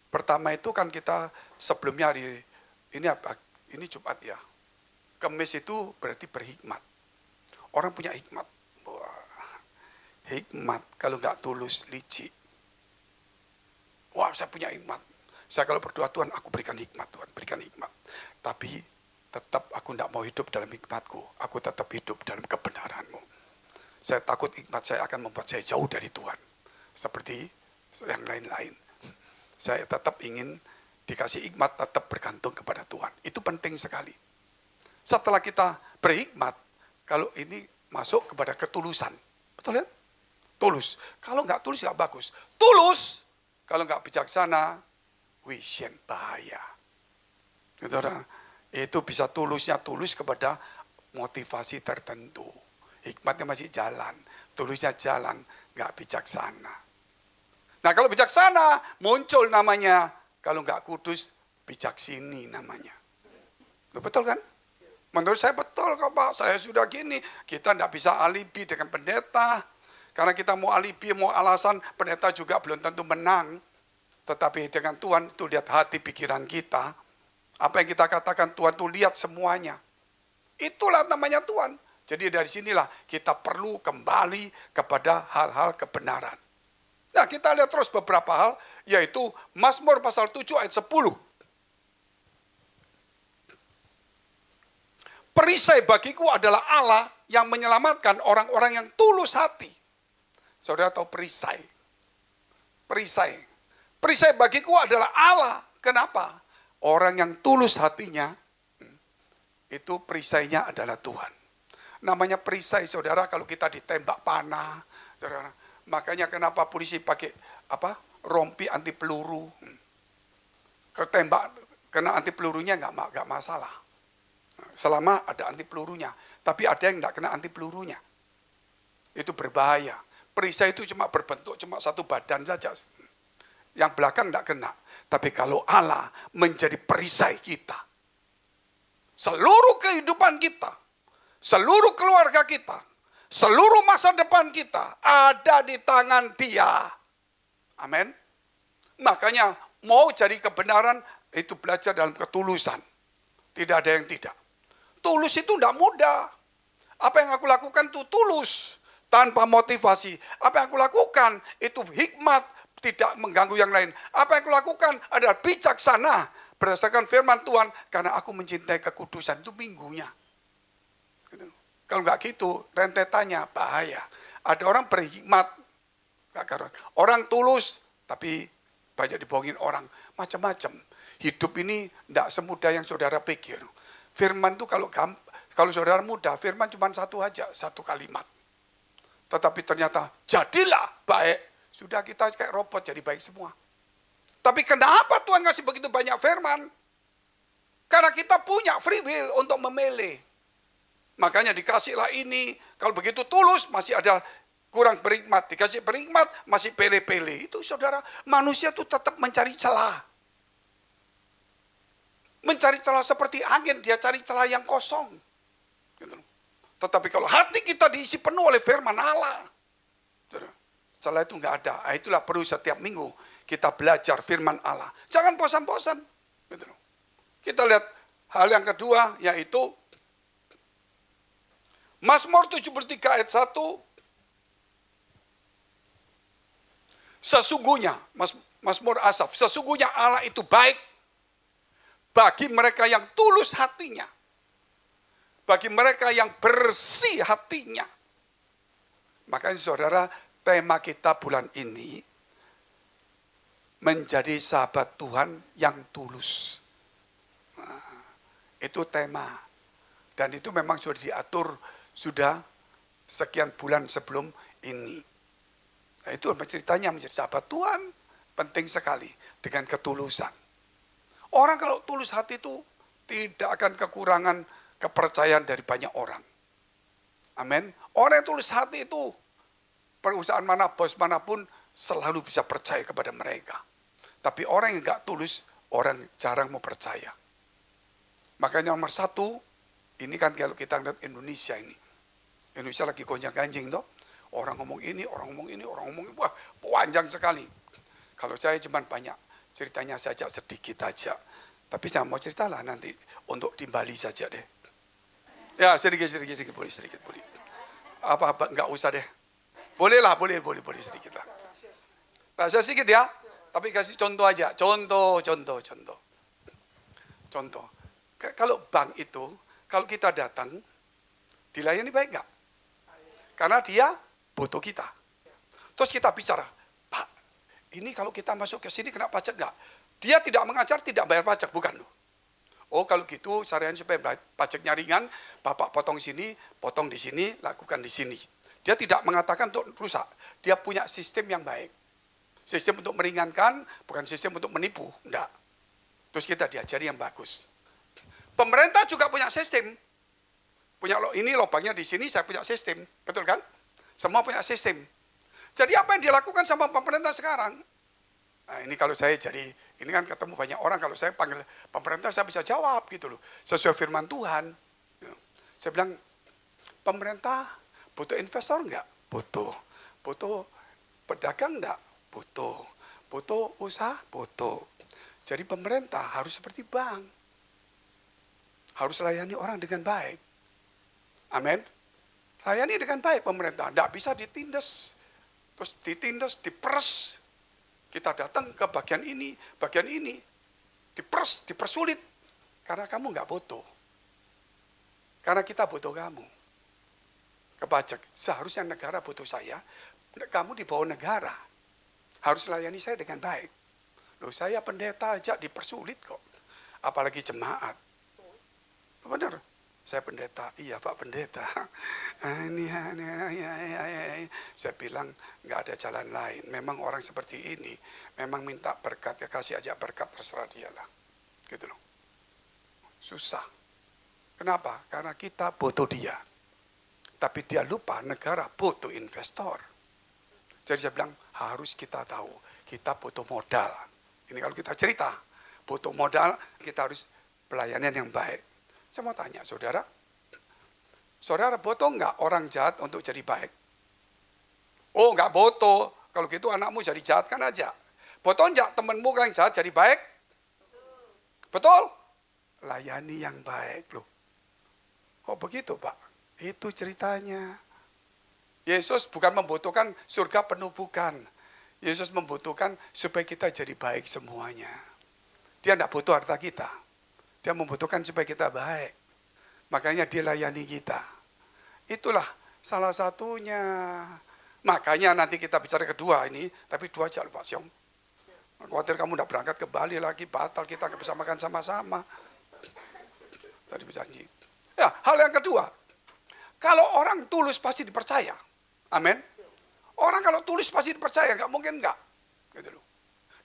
Pertama itu kan kita sebelumnya hari, ini apa? Ini Jumat ya. Kemis itu berarti berhikmat. Orang punya hikmat. Wah, hikmat kalau nggak tulus, licik. Wah, saya punya hikmat. Saya kalau berdoa, Tuhan aku berikan hikmat, Tuhan berikan hikmat. Tapi tetap aku tidak mau hidup dalam hikmatku. Aku tetap hidup dalam kebenaran-Mu. Saya takut hikmat saya akan membuat saya jauh dari Tuhan. Seperti yang lain-lain. Saya tetap ingin dikasih hikmat, tetap bergantung kepada Tuhan. Itu penting sekali. Setelah kita berhikmat, kalau ini masuk kepada ketulusan. Betul ya? Tulus. Kalau nggak tulus nggak bagus. Tulus. Kalau nggak bijaksana, wisien bahaya. Gitu, itu bisa tulusnya tulus kepada motivasi tertentu. Hikmatnya masih jalan, tulusnya jalan, nggak bijaksana. Nah kalau bijaksana muncul namanya, kalau nggak kudus bijaksini namanya. Betul kan? Menurut saya betul kok Pak, saya sudah gini. Kita nggak bisa alibi dengan pendeta. Karena kita mau alibi, mau alasan, pendeta juga belum tentu menang. Tetapi dengan Tuhan itu lihat hati pikiran kita. Apa yang kita katakan Tuhan itu lihat semuanya. Itulah namanya Tuhan. Jadi dari sinilah kita perlu kembali kepada hal-hal kebenaran. Nah kita lihat terus beberapa hal. Yaitu Mazmur pasal 7 ayat 10. Perisai bagiku adalah Allah yang menyelamatkan orang-orang yang tulus hati. Saudara tahu perisai? Perisai. Perisai bagiku adalah Allah. Kenapa? Orang yang tulus hatinya, itu perisainya adalah Tuhan. Namanya perisai, saudara, kalau kita ditembak panah, saudara. Makanya kenapa polisi pakai rompi anti peluru. Kalau tembak kena anti pelurunya nggak masalah. Selama ada anti pelurunya. Tapi ada yang nggak kena anti pelurunya. Itu berbahaya. Perisai itu cuma berbentuk cuma satu badan saja. Yang belakang tidak kena. Tapi kalau Allah menjadi perisai kita. Seluruh kehidupan kita. Seluruh keluarga kita. Seluruh masa depan kita. Ada di tangan Dia. Amin. Makanya mau cari kebenaran. Itu belajar dalam ketulusan. Tidak ada yang tidak. Tulus itu tidak mudah. Apa yang aku lakukan itu tulus. Tanpa motivasi. Apa yang aku lakukan itu hikmat. Tidak mengganggu yang lain. Apa yang aku lakukan adalah bijaksana. Berdasarkan firman Tuhan. Karena aku mencintai kekudusan. Itu minggunya. Kalau nggak gitu, rentetannya bahaya. Ada orang berhikmat. Orang tulus. Tapi banyak dibohongin orang. Macam-macam. Hidup ini tidak semudah yang saudara pikir. Firman itu kalau saudara mudah, firman cuma satu aja. Satu kalimat. Tetapi ternyata jadilah baik. Sudah kita kayak robot jadi baik semua. Tapi kenapa Tuhan ngasih begitu banyak firman? Karena kita punya free will untuk memilih. Makanya dikasihlah ini. Kalau begitu tulus masih ada kurang berhikmat. Dikasih berhikmat masih pilih-pilih. Itu saudara, manusia itu tetap mencari celah. Mencari celah seperti angin, dia cari celah yang kosong. Tetapi kalau hati kita diisi penuh oleh firman Allah. Celah itu nggak ada. Itulah perlu setiap minggu kita belajar firman Allah. Jangan bosan-bosan. Kita lihat hal yang kedua yaitu Mazmur 73 ayat 1. Sesungguhnya, Mazmur Asaf, sesungguhnya Allah itu baik bagi mereka yang tulus hatinya. Bagi mereka yang bersih hatinya. Makanya saudara, tema kita bulan ini menjadi sahabat Tuhan yang tulus. Nah, itu tema. Dan itu memang sudah diatur sudah sekian bulan sebelum ini. Nah, itu ceritanya menjadi sahabat Tuhan penting sekali dengan ketulusan. Orang kalau tulus hati itu tidak akan kekurangan kepercayaan dari banyak orang. Amin. Orang yang tulus hati itu, perusahaan mana, bos manapun selalu bisa percaya kepada mereka. Tapi orang yang enggak tulus, orang jarang mau percaya. Makanya nomor satu, ini kan kalau kita lihat Indonesia ini. Indonesia lagi gonjang-ganjing toh. Orang ngomong ini, orang ngomong ini, orang ngomong ini. Wah, panjang sekali. Kalau saya cuma banyak ceritanya saja sedikit aja. Tapi saya mau ceritalah nanti untuk di Bali saja deh. Ya sedikit boleh sedikit boleh. Apa enggak usah deh. Boleh sedikit lah. Nah, saya sedikit ya. Tapi kasih contoh aja. Contoh. Kalau bank itu, kalau kita datang, dilayani baik enggak? Karena dia butuh kita. Terus kita bicara, Pak, ini kalau kita masuk ke sini kena pajak enggak? Dia tidak mengajar, tidak bayar pajak, bukan. Oh kalau gitu, syariahnya supaya pajaknya ringan, Bapak potong sini, potong di sini, lakukan di sini. Dia tidak mengatakan untuk rusak. Dia punya sistem yang baik. Sistem untuk meringankan, bukan sistem untuk menipu. Enggak. Terus kita diajari yang bagus. Pemerintah juga punya sistem. Punya ini lubangnya di sini, saya punya sistem. Betul kan? Semua punya sistem. Jadi apa yang dilakukan sama pemerintah sekarang? Nah ini kalau saya jadi, ini kan ketemu banyak orang, kalau saya panggil pemerintah saya bisa jawab gitu loh. Sesuai firman Tuhan. Saya bilang, pemerintah butuh investor enggak? Butuh. Butuh pedagang enggak? Butuh. Butuh usaha? Butuh. Jadi pemerintah harus seperti bank. Harus layani orang dengan baik. Amin. Layani dengan baik pemerintah. Enggak bisa ditindas. Terus ditindas, diperes. Kita datang ke bagian ini, dipersulit. Karena kamu enggak butuh. Karena kita butuh kamu. Kepajak. Seharusnya negara butuh saya, kamu di bawah negara. Harus layani saya dengan baik. Loh, saya pendeta aja dipersulit kok. Apalagi jemaat. Benar. Saya pendeta. Iya Pak pendeta. Saya bilang nggak ada jalan lain. Memang orang seperti ini, memang minta berkat, ya kasih aja berkat, terserah dia lah. Gitu loh. Susah. Kenapa? Karena kita butuh dia. Tapi dia lupa negara butuh investor. Jadi saya bilang harus kita tahu, kita butuh modal. Ini kalau kita cerita, butuh modal, kita harus pelayanan yang baik. Saya mau tanya, saudara butuh enggak orang jahat untuk jadi baik? Oh, enggak butuh. Kalau gitu anakmu jadi jahat kan aja. Butuh enggak temanmu yang jahat jadi baik? Betul? Layani yang baik loh. Oh begitu Pak? Itu ceritanya. Yesus bukan membutuhkan surga penuh, bukan. Yesus membutuhkan supaya kita jadi baik semuanya. Dia enggak butuh harta kita. Dia membutuhkan supaya kita baik. Makanya dia layani kita. Itulah salah satunya. Makanya nanti kita bicara kedua ini. Tapi dua aja Pak Siong. Khawatir kamu tidak berangkat ke Bali lagi. Batal, kita nggak bisa makan sama-sama. Tadi berjanji. Ya, hal yang kedua. Kalau orang tulus pasti dipercaya. Amin. Orang kalau tulus pasti dipercaya. Nggak mungkin nggak. Gitu loh.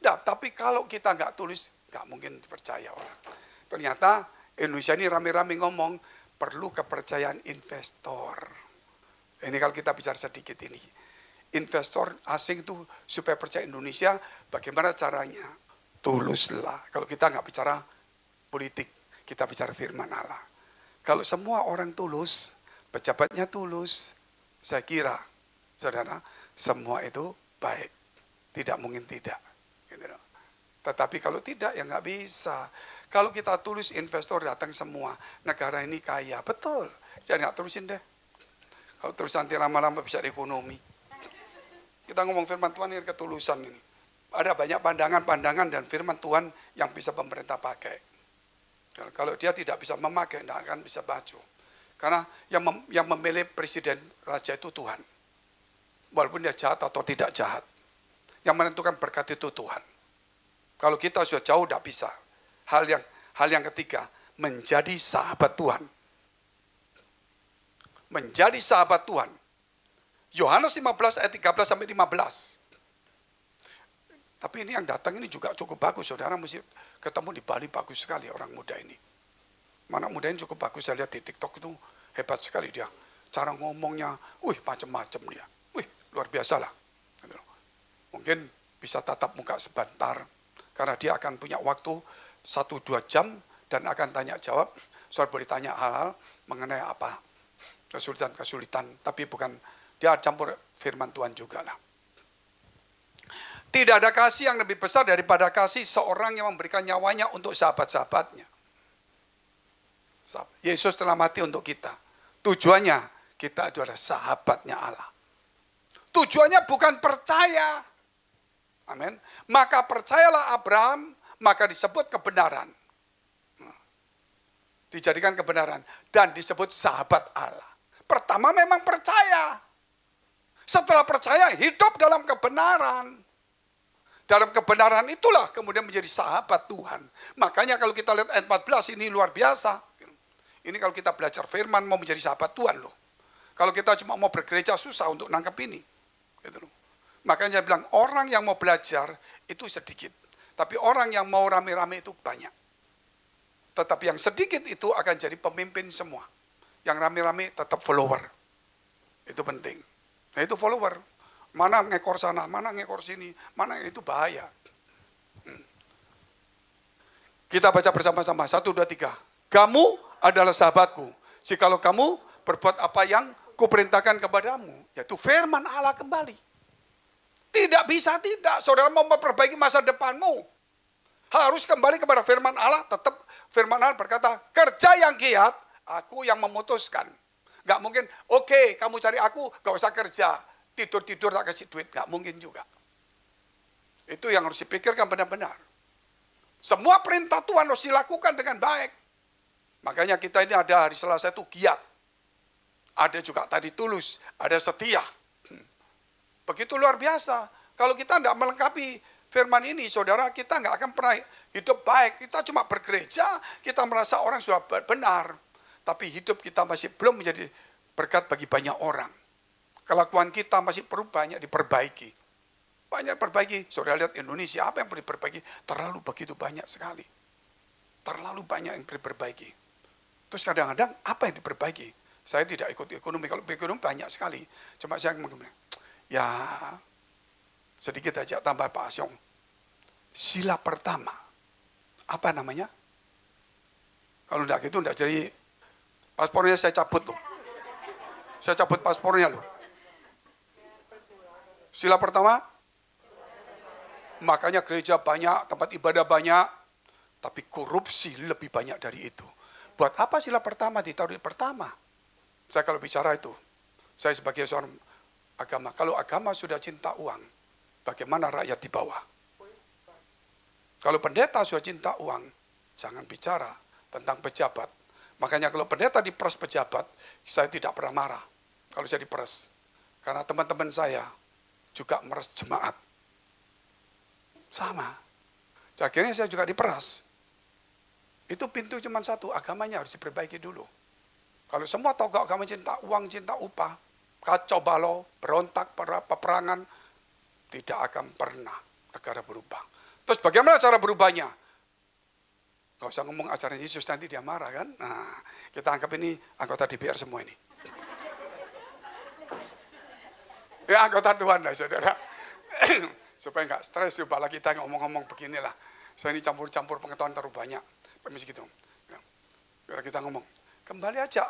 Nah, tapi kalau kita nggak tulus, nggak mungkin dipercaya orang. Ternyata Indonesia ini rame-rame ngomong perlu kepercayaan investor. Ini kalau kita bicara sedikit ini. Investor asing itu supaya percaya Indonesia, bagaimana caranya? Tuluslah. Kalau kita nggak bicara politik, kita bicara firman Allah. Kalau semua orang tulus, pejabatnya tulus, saya kira, saudara, semua itu baik. Tidak mungkin tidak. Gitu. Tetapi kalau tidak, ya nggak bisa. Kalau kita tulis investor datang semua, negara ini kaya, betul. Jadi nggak terusin deh. Kalau terus nanti lama-lama bisa ekonomi. Kita ngomong firman Tuhan ini ketulusan ini. Ada banyak pandangan-pandangan dan firman Tuhan yang bisa pemerintah pakai. Kalau dia tidak bisa memakai, tidak akan bisa maju. Karena yang memilih presiden raja itu Tuhan. Walaupun dia jahat atau tidak jahat. Yang menentukan berkat itu Tuhan. Kalau kita sudah jauh, tidak bisa. Hal yang ketiga, menjadi sahabat Tuhan. Menjadi sahabat Tuhan. Yohanes 15 ayat 13 sampai 15. Tapi ini yang datang ini juga cukup bagus, saudara mesti ketemu di Bali, bagus sekali orang muda ini. Anak muda ini cukup bagus, saya lihat di TikTok itu hebat sekali dia. Cara ngomongnya, macam-macam dia. Luar biasa lah. Mungkin bisa tatap muka sebentar, karena dia akan punya waktu 1-2 jam dan akan tanya jawab. Saudara boleh tanya hal-hal mengenai apa, kesulitan-kesulitan, tapi bukan, dia campur firman Tuhan juga lah. Tidak ada kasih yang lebih besar daripada kasih seorang yang memberikan nyawanya untuk sahabat-sahabatnya. Yesus telah mati untuk kita. Tujuannya kita adalah sahabatnya Allah. Tujuannya bukan percaya. Amin. Maka percayalah Abraham, maka disebut kebenaran. Dijadikan kebenaran dan disebut sahabat Allah. Pertama memang percaya. Setelah percaya hidup dalam kebenaran. Dalam kebenaran itulah kemudian menjadi sahabat Tuhan. Makanya kalau kita lihat ayat 14 ini luar biasa. Ini kalau kita belajar firman mau menjadi sahabat Tuhan loh. Kalau kita cuma mau bergereja susah untuk nangkep ini. Gitu loh. Makanya saya bilang orang yang mau belajar itu sedikit. Tapi orang yang mau rame-rame itu banyak. Tetapi yang sedikit itu akan jadi pemimpin semua. Yang rame-rame tetap follower. Itu penting. Nah itu follower. Mana ngekor sana, mana ngekor sini, mana itu bahaya. Kita baca bersama-sama, 1, 2, 3. Kamu adalah sahabatku, jikalau kamu berbuat apa yang kuperintahkan kepadamu, yaitu firman Allah kembali. Tidak bisa tidak, saudara mau memperbaiki masa depanmu, harus kembali kepada firman Allah. Tetap firman Allah berkata, kerja yang giat, aku yang memutuskan. Gak mungkin, oke, kamu cari aku, gak usah kerja. Tidur-tidur tak kasih duit, gak mungkin juga. Itu yang harus dipikirkan benar-benar. Semua perintah Tuhan harus dilakukan dengan baik. Makanya kita ini ada hari Selasa itu giat. Ada juga tadi tulus, ada setia. Begitu luar biasa. Kalau kita tidak melengkapi firman ini, saudara, kita nggak akan pernah hidup baik. Kita cuma bergereja, kita merasa orang sudah benar. Tapi hidup kita masih belum menjadi berkat bagi banyak orang. Kelakuan kita masih perlu banyak diperbaiki. Banyak perbaiki. Saudara lihat Indonesia, apa yang perlu diperbaiki? Terlalu begitu banyak sekali. Terlalu banyak yang perlu diperbaiki. Terus kadang-kadang, apa yang diperbaiki? Saya tidak ikut ekonomi. Kalau ekonomi banyak sekali. Cuma saya mengatakan, ya sedikit aja tambah Pak Asyong. Sila pertama. Apa namanya? Kalau tidak gitu, tidak jadi. Paspornya saya cabut loh. Saya cabut paspornya loh. Sila pertama, makanya gereja banyak, tempat ibadah banyak, tapi korupsi lebih banyak dari itu. Buat apa sila pertama ditaruh di pertama? Saya kalau bicara itu, saya sebagai seorang agama, kalau agama sudah cinta uang, bagaimana rakyat di bawah? Kalau pendeta sudah cinta uang, jangan bicara tentang pejabat. Makanya kalau pendeta diperas pejabat, saya tidak pernah marah kalau saya diperas. Karena teman-teman saya juga meres jemaat. Sama. Akhirnya saya juga diperas. Itu pintu cuma satu, agamanya harus diperbaiki dulu. Kalau semua tokoh agama cinta uang, cinta upah, kacau balau, berontak, peperangan, tidak akan pernah negara berubah. Terus bagaimana cara berubahnya? Gak usah ngomong ajaran Yesus, nanti dia marah kan. Nah, kita anggap ini anggota DPR semua ini. Ya anggota Tuhan lah saudara. Supaya nggak stres, coba kita ngomong-ngomong beginilah. Saya ini campur-campur pengetahuan terlalu banyak. Permisi gitu. Ya, kita ngomong, kembali aja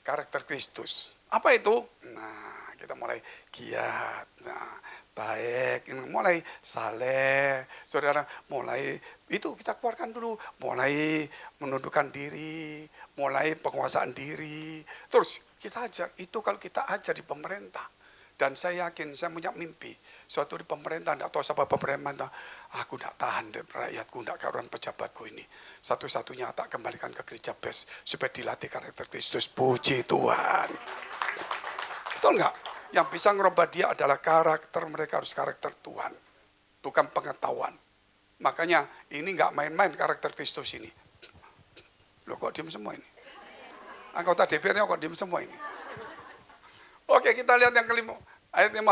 karakter Kristus. Apa itu? Nah, kita mulai giat. Nah, baik, mulai saleh. Saudara, mulai itu kita keluarkan dulu. Mulai menundukkan diri, mulai penguasaan diri. Terus kita ajar, itu kalau kita ajar di pemerintah. Dan saya yakin, saya punya mimpi. Suatu di pemerintah, tidak tahu siapa pemerintah. Aku tidak tahan rakyatku, tidak karuan pejabatku ini. Satu-satunya tak kembalikan ke gereja best. Supaya dilatih karakter Kristus. Puji Tuhan. Betul nggak? Yang bisa ngerubah dia adalah karakter mereka, harus karakter Tuhan. Bukan pengetahuan. Makanya ini nggak main-main karakter Kristus ini. Loh kok diem semua ini? Anggota DPR-nya kok diem semua ini? Oke, kita lihat yang kelima, ayat 15.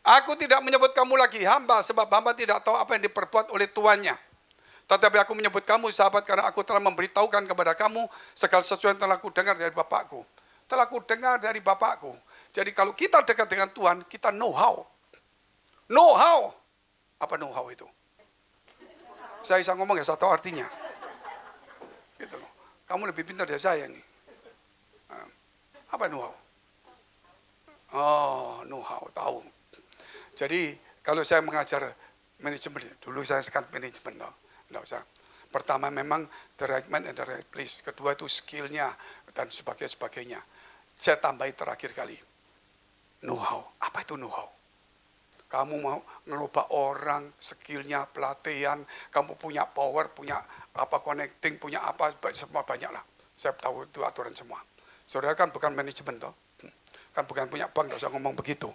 Aku tidak menyebut kamu lagi hamba, sebab hamba tidak tahu apa yang diperbuat oleh tuannya. Tetapi aku menyebut kamu sahabat, karena aku telah memberitahukan kepada kamu segala sesuatu yang telah aku dengar dari Bapakku. Telah aku dengar dari Bapakku. Jadi kalau kita dekat dengan Tuhan, kita know how. Know how. Apa know how itu? Saya bisa ngomong ya, saya tahu artinya. Gitu loh. Kamu lebih pintar dari saya nih. Apa know how? Oh, know how, tahu. Jadi kalau saya mengajar manajemen, dulu saya sekat manajemen, enggak usah. Pertama memang the right man and the right place. Kedua itu skillnya dan sebagainya. Saya tambahin terakhir kali. Know how. Apa itu know how? Kamu mau ngerubah orang, skillnya, pelatihan, kamu punya power, punya apa connecting, punya apa, semua banyak lah. Saya tahu itu aturan semua. Saudara kan bukan manajemen toh. Kan bukan punya bank, tidak usah ngomong begitu.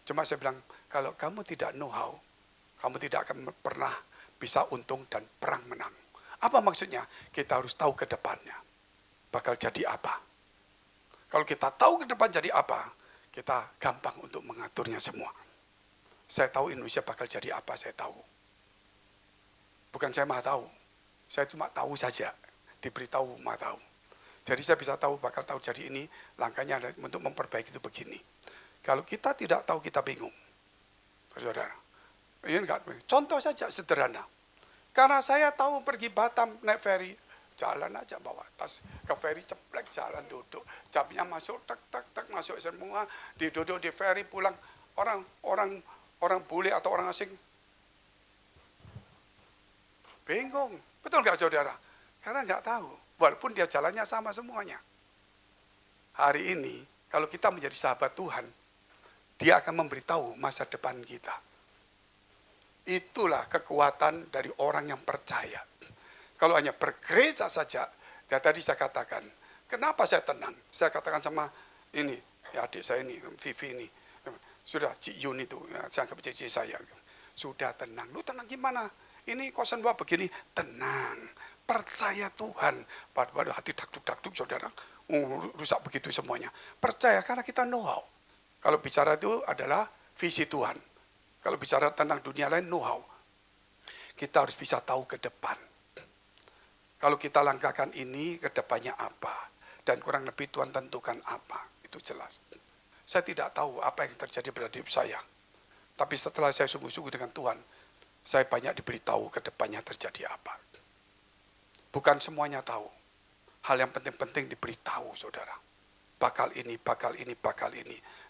Cuma saya bilang, kalau kamu tidak know how, kamu tidak akan pernah bisa untung dan perang menang. Apa maksudnya? Kita harus tahu ke depannya. Bakal jadi apa. Kalau kita tahu ke depan jadi apa, kita gampang untuk mengaturnya semua. Saya tahu Indonesia bakal jadi apa, saya tahu. Bukan saya maha tahu. Saya cuma tahu saja. Diberitahu maha tahu. Jadi saya bisa tahu bakal tahu jadi ini, langkahnya untuk memperbaiki itu begini. Kalau kita tidak tahu, kita bingung. Saudara, ini enggak, contoh saja sederhana. Karena saya tahu pergi Batam naik ferry, jalan aja bawa tas ke ferry, ceplek jalan duduk. Jamnya masuk, tak masuk semua, duduk di ferry pulang. Orang bule atau orang asing bingung. Betul enggak saudara? Karena enggak tahu. Walaupun dia jalannya sama semuanya. Hari ini, kalau kita menjadi sahabat Tuhan, Dia akan memberitahu masa depan kita. Itulah kekuatan dari orang yang percaya. Kalau hanya bergereja saja, ya tadi saya katakan, kenapa saya tenang? Saya katakan sama ini, ya adik saya ini, Vivi ini, sudah Cik Yun itu, ya, saya anggap cici saya. Sudah tenang, lu tenang gimana? Ini 02 begini, tenang. Percaya Tuhan. Waduh, hati dakduk saudara. Rusak begitu semuanya. Percaya karena kita know how. Kalau bicara itu adalah visi Tuhan. Kalau bicara tentang dunia lain, know how. Kita harus bisa tahu ke depan. Kalau kita langkahkan ini, ke depannya apa. Dan kurang lebih Tuhan tentukan apa. Itu jelas. Saya tidak tahu apa yang terjadi pada hidup saya. Tapi setelah saya sungguh-sungguh dengan Tuhan, saya banyak diberitahu ke depannya terjadi apa. Bukan semuanya tahu. Hal yang penting-penting diberitahu, saudara. Bakal ini.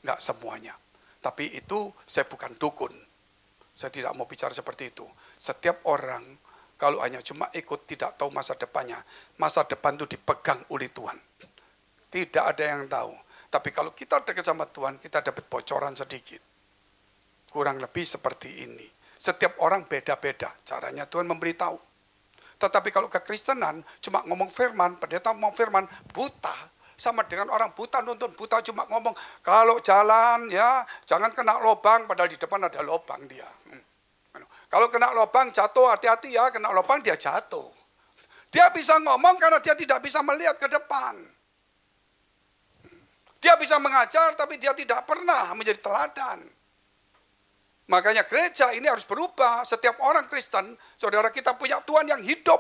Enggak semuanya. Tapi itu saya bukan dukun. Saya tidak mau bicara seperti itu. Setiap orang, kalau hanya cuma ikut tidak tahu masa depannya, masa depan itu dipegang oleh Tuhan. Tidak ada yang tahu. Tapi kalau kita dekat sama Tuhan, kita dapat bocoran sedikit. Kurang lebih seperti ini. Setiap orang beda-beda. Caranya Tuhan memberitahu. Tetapi kalau kekristenan cuma ngomong firman, pendeta ngomong firman, buta. Sama dengan orang buta nuntun, buta cuma ngomong, kalau jalan ya jangan kena lubang, padahal di depan ada lubang dia. Kalau kena lubang jatuh, hati-hati ya, kena lubang dia jatuh. Dia bisa ngomong karena dia tidak bisa melihat ke depan. Dia bisa mengajar tapi dia tidak pernah menjadi teladan. Makanya gereja ini harus berubah. Setiap orang Kristen, saudara kita punya Tuhan yang hidup.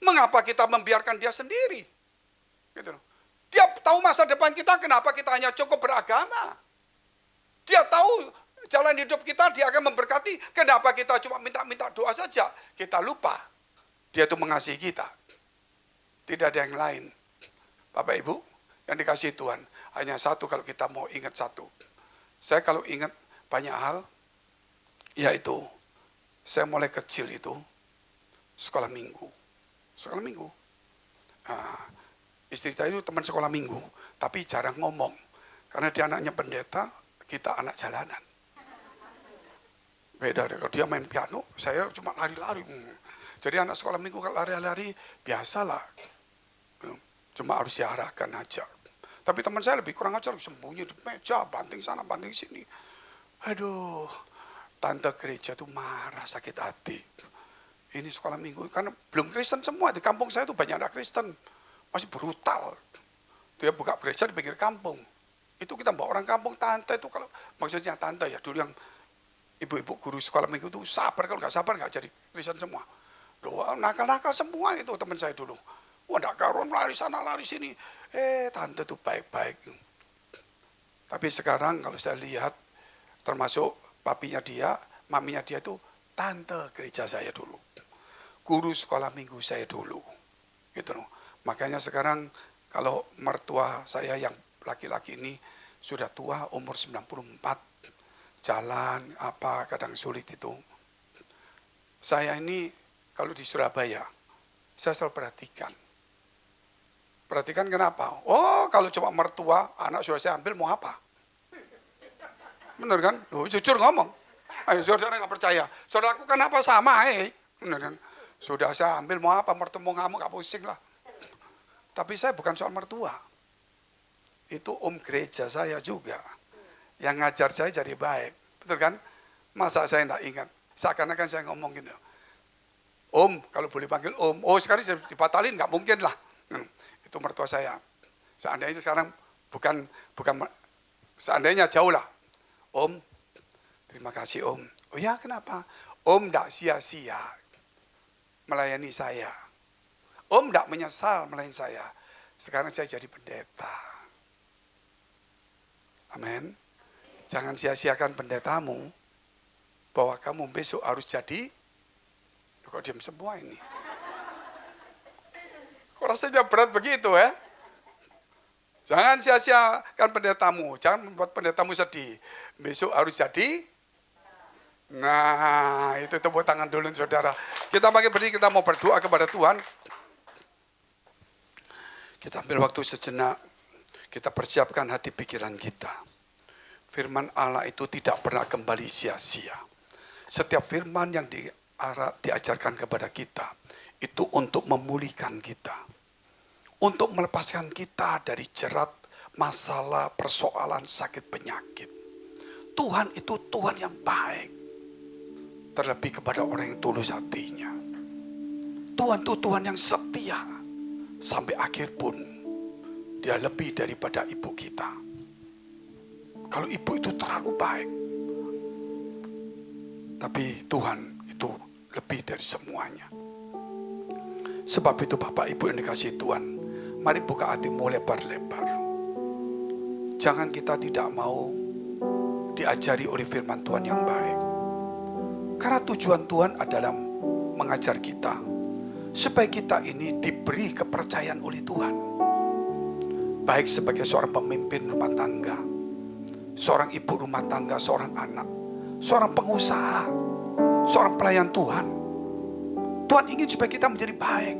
Mengapa kita membiarkan dia sendiri? Gitu. Dia tahu masa depan kita, kenapa kita hanya cukup beragama? Dia tahu jalan hidup kita, dia akan memberkati. Kenapa kita cuma minta doa saja? Kita lupa. Dia itu mengasihi kita. Tidak ada yang lain. Bapak Ibu, yang dikasihi Tuhan, hanya satu kalau kita mau ingat satu. Saya kalau ingat banyak hal, yaitu saya mulai kecil itu sekolah minggu. Sekolah minggu. Istri saya itu teman sekolah minggu, tapi jarang ngomong. Karena dia anaknya pendeta, kita anak jalanan. Beda deh, kalau dia main piano, saya cuma lari-lari. Jadi anak sekolah minggu kalau lari-lari, biasalah. Cuma harus diarahkan aja. Tapi teman saya lebih kurang ajar, sembunyi di meja, banting sana, banting sini. Aduh, tante gereja tuh marah, sakit hati. Ini sekolah minggu, karena belum Kristen semua. Di kampung saya tuh banyak anak Kristen. Masih brutal. Dia buka gereja di pinggir kampung. Itu kita bawa orang kampung, tante itu kalau maksudnya tante ya dulu yang ibu-ibu guru sekolah minggu itu sabar, kalau nggak sabar nggak jadi Kristen semua. Doa nakal-nakal semua itu teman saya dulu. Wah nggak karuan lari sana lari sini. Tante itu baik-baik. Tapi sekarang kalau saya lihat termasuk papinya dia, maminya dia itu tante gereja saya dulu. Guru sekolah minggu saya dulu. Gitu loh. Makanya sekarang kalau mertua saya yang laki-laki ini sudah tua umur 94, jalan apa kadang sulit itu. Saya ini kalau di Surabaya, saya selalu perhatikan. Perhatikan kenapa? Oh, kalau cuma mertua, anak sudah saya ambil mau apa? Benar kan? Loh, jujur ngomong. Ayo, saudara nggak percaya. Saudara lakukan apa sama, benar kan? Sudah saya ambil mau apa? Mertua mau ngamuk, nggak pusing lah. Tapi saya bukan soal mertua. Itu gereja saya juga. Yang ngajar saya jadi baik. Betul kan? Masa saya nggak ingat? Seakan-akan saya ngomong gini. Kalau boleh panggil oh sekarang dibatalin nggak mungkin lah. Itu mertua saya. Seandainya sekarang bukan seandainya jauh lah. Terima kasih Om. Oh ya kenapa? Nggak sia-sia melayani saya. Nggak menyesal melayani saya. Sekarang saya jadi pendeta. Amin. Jangan sia-siakan pendetamu. Bahwa kamu besok harus jadi. Kok diam semua ini? Kok rasanya berat begitu ya? Jangan sia-siakan pendetamu. Jangan membuat pendetamu sedih. Besok harus jadi. Nah, itu tepuk tangan dulu saudara. Kita pakai berdiri, kita mau berdoa kepada Tuhan. Kita ambil waktu sejenak. Kita persiapkan hati pikiran kita. Firman Allah itu tidak pernah kembali sia-sia. Setiap firman yang diajarkan kepada kita itu untuk memulihkan kita, untuk melepaskan kita dari jerat masalah, persoalan, sakit, penyakit. Tuhan itu Tuhan yang baik, terlebih kepada orang yang tulus hatinya. Tuhan itu Tuhan yang setia sampai akhir pun. Dia lebih daripada ibu kita. Kalau ibu itu terlalu baik, tapi Tuhan itu lebih dari semuanya. Sebab itu Bapak Ibu yang dikasihi Tuhan, mari buka hatimu lebar-lebar. Jangan kita tidak mau diajari oleh firman Tuhan yang baik. Karena tujuan Tuhan adalah mengajar kita, supaya kita ini diberi kepercayaan oleh Tuhan. Baik sebagai seorang pemimpin rumah tangga, seorang ibu rumah tangga, seorang anak, seorang pengusaha, seorang pelayan Tuhan. Tuhan ingin supaya kita menjadi baik.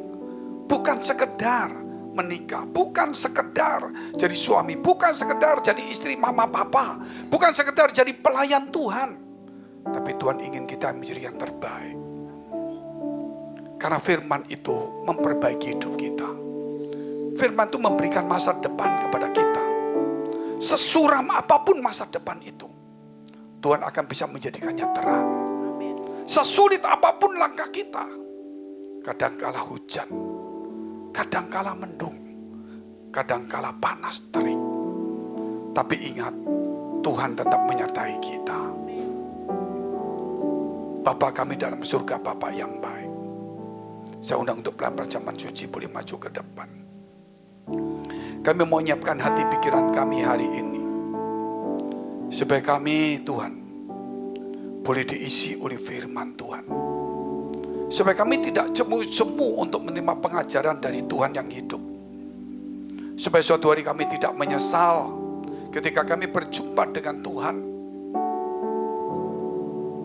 Bukan sekedar menikah, bukan sekedar jadi suami, bukan sekedar jadi istri mama papa, bukan sekedar jadi pelayan Tuhan. Tapi Tuhan ingin kita menjadi yang terbaik. Karena firman itu memperbaiki hidup kita. Firman itu memberikan masa depan kepada kita. Sesuram apapun masa depan itu, Tuhan akan bisa menjadikannya terang. Sesulit apapun langkah kita, kadangkala hujan, kadangkala mendung, kadangkala panas terik. Tapi ingat, Tuhan tetap menyertai kita. Bapa kami dalam surga, Bapa yang baik. Saya undang untuk pelan perjamuan suci boleh maju ke depan. Kami mau menyiapkan hati pikiran kami hari ini, supaya kami Tuhan boleh diisi oleh firman Tuhan. Supaya kami tidak jemu-jemu untuk menerima pengajaran dari Tuhan yang hidup. Supaya suatu hari kami tidak menyesal ketika kami berjumpa dengan Tuhan,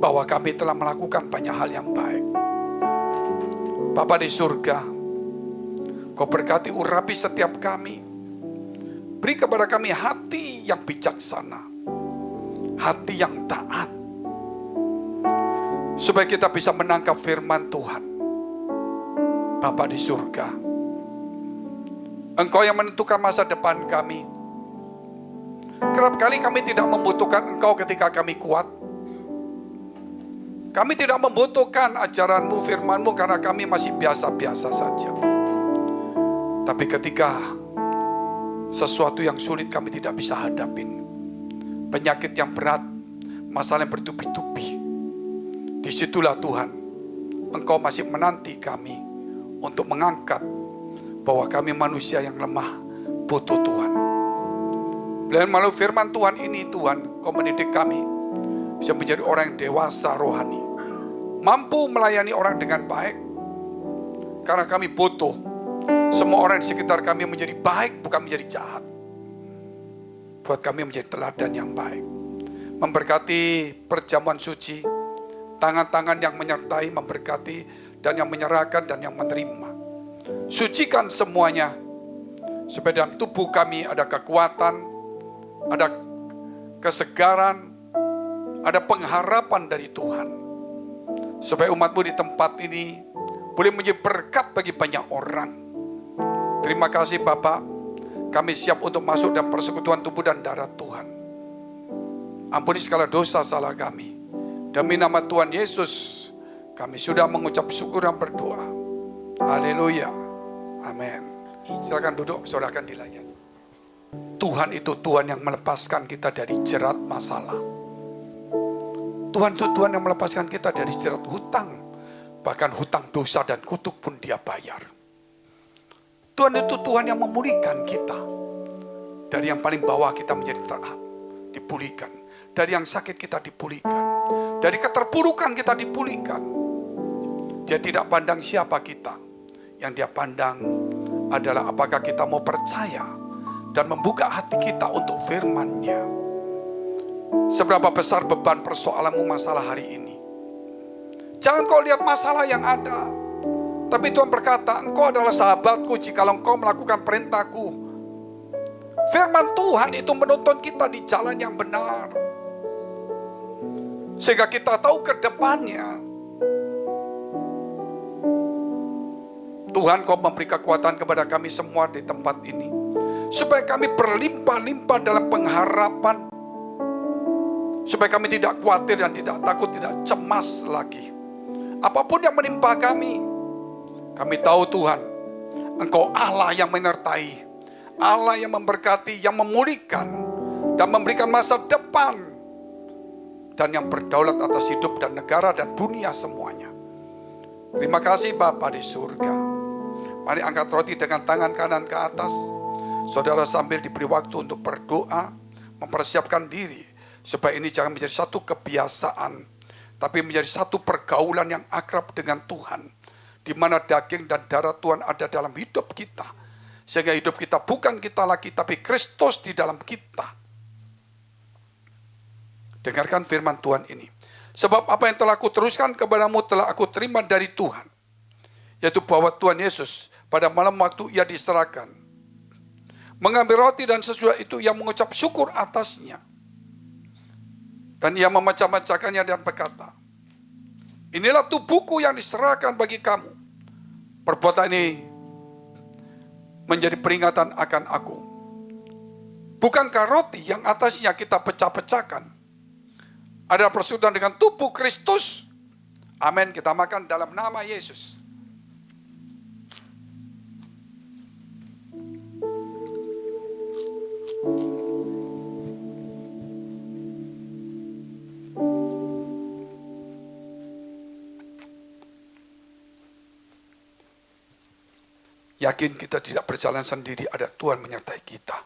bahwa kami telah melakukan banyak hal yang baik. Bapa di surga, Kau berkati urapi setiap kami. Beri kepada kami hati yang bijaksana, hati yang taat, supaya kita bisa menangkap firman Tuhan. Bapa di surga, Engkau yang menentukan masa depan kami. Kerap kali kami tidak membutuhkan Engkau ketika kami kuat. Kami tidak membutuhkan ajaran-Mu, firman-Mu, karena kami masih biasa-biasa saja. Tapi ketika sesuatu yang sulit kami tidak bisa hadapin. Penyakit yang berat, masalah yang bertubi-tubi. Disitulah Tuhan, Engkau masih menanti kami untuk mengangkat bahwa kami manusia yang lemah, butuh Tuhan. Melalui firman Tuhan ini, Tuhan, Engkau mendidik kami bisa menjadi orang yang dewasa rohani, mampu melayani orang dengan baik. Karena kami butuh semua orang di sekitar kami menjadi baik, bukan menjadi jahat. Buat kami menjadi teladan yang baik. Memberkati perjamuan suci, tangan-tangan yang menyertai, memberkati, dan yang menyerahkan, dan yang menerima. Sucikan semuanya, supaya dalam tubuh kami ada kekuatan, ada kesegaran, ada pengharapan dari Tuhan. Supaya umat-Mu di tempat ini boleh menjadi berkat bagi banyak orang. Terima kasih Bapak. Kami siap untuk masuk dalam persekutuan tubuh dan darah Tuhan. Ampuni segala dosa salah kami. Demi nama Tuhan Yesus, kami sudah mengucap syukur dan berdoa. Haleluya. Amin. Silakan duduk, saudara akan dilayani. Tuhan itu Tuhan yang melepaskan kita dari jerat masalah. Tuhan itu Tuhan yang melepaskan kita dari jerat hutang. Bahkan hutang dosa dan kutuk pun Dia bayar. Tuhan itu Tuhan yang memulihkan kita. Dari yang paling bawah kita menjadi taat, dipulihkan. Dari yang sakit kita dipulihkan. Dari keterpurukan kita dipulihkan. Dia tidak pandang siapa kita. Yang Dia pandang adalah apakah kita mau percaya dan membuka hati kita untuk firman-Nya. Seberapa besar beban persoalanmu masalah hari ini. Jangan kau lihat masalah yang ada. Tapi Tuhan berkata, engkau adalah sahabatku jikalau engkau melakukan perintahku. Firman Tuhan itu menuntun kita di jalan yang benar. Sehingga kita tahu ke depannya. Tuhan, kau memberi kekuatan kepada kami semua di tempat ini. Supaya kami berlimpah-limpah dalam pengharapan. Supaya kami tidak khawatir dan tidak takut, tidak cemas lagi. Apapun yang menimpa kami tahu Tuhan, Engkau Allah yang menyertai, Allah yang memberkati, yang memulihkan, dan memberikan masa depan, dan yang berdaulat atas hidup dan negara dan dunia semuanya. Terima kasih Bapa di surga. Mari angkat roti dengan tangan kanan ke atas. Saudara sambil diberi waktu untuk berdoa, mempersiapkan diri, supaya ini jangan menjadi satu kebiasaan, tapi menjadi satu pergaulan yang akrab dengan Tuhan. Di mana daging dan darah Tuhan ada dalam hidup kita. Sehingga hidup kita bukan kita lagi, tapi Kristus di dalam kita. Dengarkan firman Tuhan ini. Sebab apa yang telah aku teruskan kepadamu telah aku terima dari Tuhan. Yaitu bahwa Tuhan Yesus pada malam waktu Ia diserahkan, mengambil roti dan sesudah itu Ia mengucap syukur atasnya. Dan Ia memecah-mecahkannya dan berkata, inilah tubuhku yang diserahkan bagi kamu. Perbuatan ini menjadi peringatan akan aku. Bukankah roti yang atasnya kita pecah-pecahkan adalah persekutuan dengan tubuh Kristus? Amin. Kita makan dalam nama Yesus. Yakin kita tidak berjalan sendiri, ada Tuhan menyertai kita.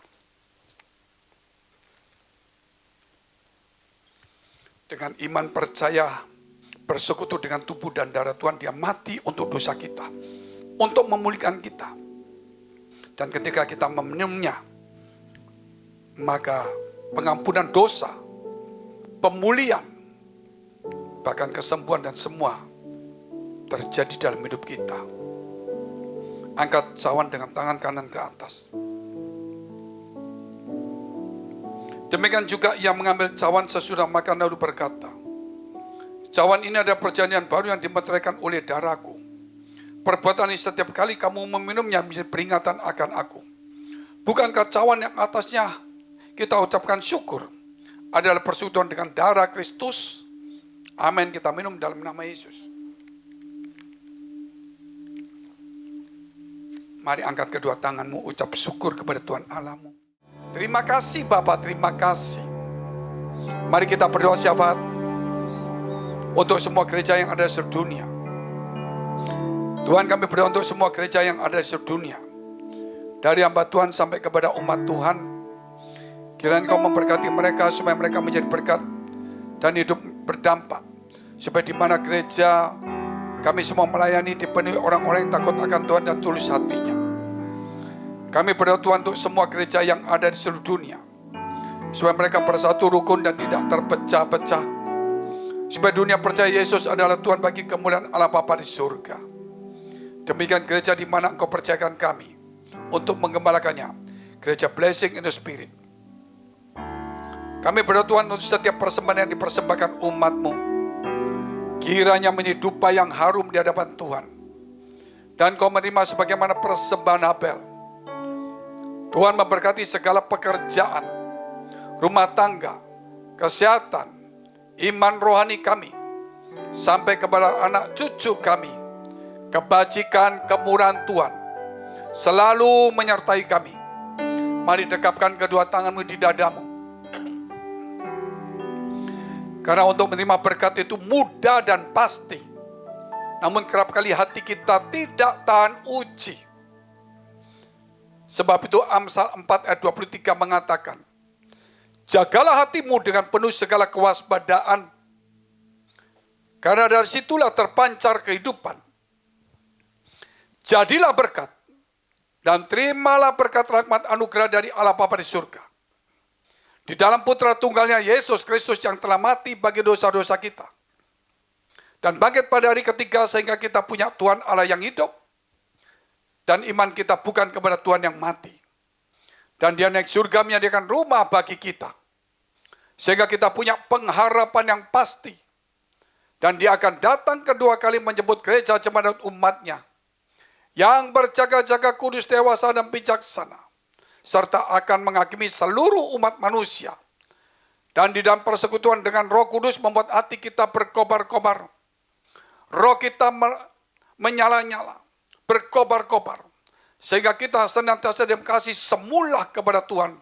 Dengan iman percaya, bersekutu dengan tubuh dan darah Tuhan, Dia mati untuk dosa kita, untuk memulihkan kita. Dan ketika kita meminumnya, maka pengampunan dosa, pemulihan, bahkan kesembuhan dan semua terjadi dalam hidup kita. Angkat cawan dengan tangan kanan ke atas. Demikian juga Ia mengambil cawan sesudah makan lalu berkata, cawan ini adalah perjanjian baru yang dimeteraikan oleh darahku. Perbuatan ini setiap kali kamu meminumnya menjadi peringatan akan aku. Bukankah cawan yang atasnya kita ucapkan syukur adalah persekutuan dengan darah Kristus? Amin. Kita minum dalam nama Yesus. Mari angkat kedua tanganmu, ucap syukur kepada Tuhan Allahmu. Terima kasih Bapa, terima kasih. Mari kita berdoa syafaat untuk semua gereja yang ada di seluruh dunia. Tuhan, kami berdoa untuk semua gereja yang ada di seluruh dunia. Dari hamba Tuhan sampai kepada umat Tuhan. Kiranya Engkau memberkati mereka supaya mereka menjadi berkat dan hidup berdampak. Supaya di mana gereja kami semua melayani dipenuhi orang-orang yang takut akan Tuhan dan tulus hatinya. Kami berdoa Tuhan untuk semua gereja yang ada di seluruh dunia. Supaya mereka bersatu rukun dan tidak terpecah-pecah. Supaya dunia percaya Yesus adalah Tuhan bagi kemuliaan Allah Bapa di surga. Demikian gereja di mana Engkau percayakan kami untuk menggembalakannya. Gereja Blessing in the Spirit. Kami berdoa Tuhan untuk setiap persembahan yang dipersembahkan umat-Mu. Kiranya menjadi dupa yang harum di hadapan Tuhan. Dan Kau menerima sebagaimana persembahan Habel. Tuhan memberkati segala pekerjaan, rumah tangga, kesehatan, iman rohani kami, sampai kepada anak cucu kami. Kebajikan, kemurahan Tuhan selalu menyertai kami. Mari dekapkan kedua tanganmu di dadamu. Karena untuk menerima berkat itu mudah dan pasti. Namun kerap kali hati kita tidak tahan uji. Sebab itu Amsal 4 ayat 23 mengatakan, jagalah hatimu dengan penuh segala kewaspadaan. Karena dari situlah terpancar kehidupan. Jadilah berkat dan terimalah berkat rahmat anugerah dari Allah Bapa di surga. Di dalam putra tunggalnya Yesus Kristus yang telah mati bagi dosa-dosa kita. Dan bangkit pada hari ketiga sehingga kita punya Tuhan Allah yang hidup. Dan iman kita bukan kepada Tuhan yang mati. Dan Dia naik surga menyediakan rumah bagi kita. Sehingga kita punya pengharapan yang pasti. Dan Dia akan datang kedua kali menjemput gereja jemaat umatnya. Yang berjaga-jaga kudus, dewasa, dan bijaksana. Serta akan menghakimi seluruh umat manusia. Dan di dalam persekutuan dengan Roh Kudus membuat hati kita berkobar-kobar. Roh kita menyala-nyala, berkobar-kobar. Sehingga kita senantiasa dalam kasih semula kepada Tuhan.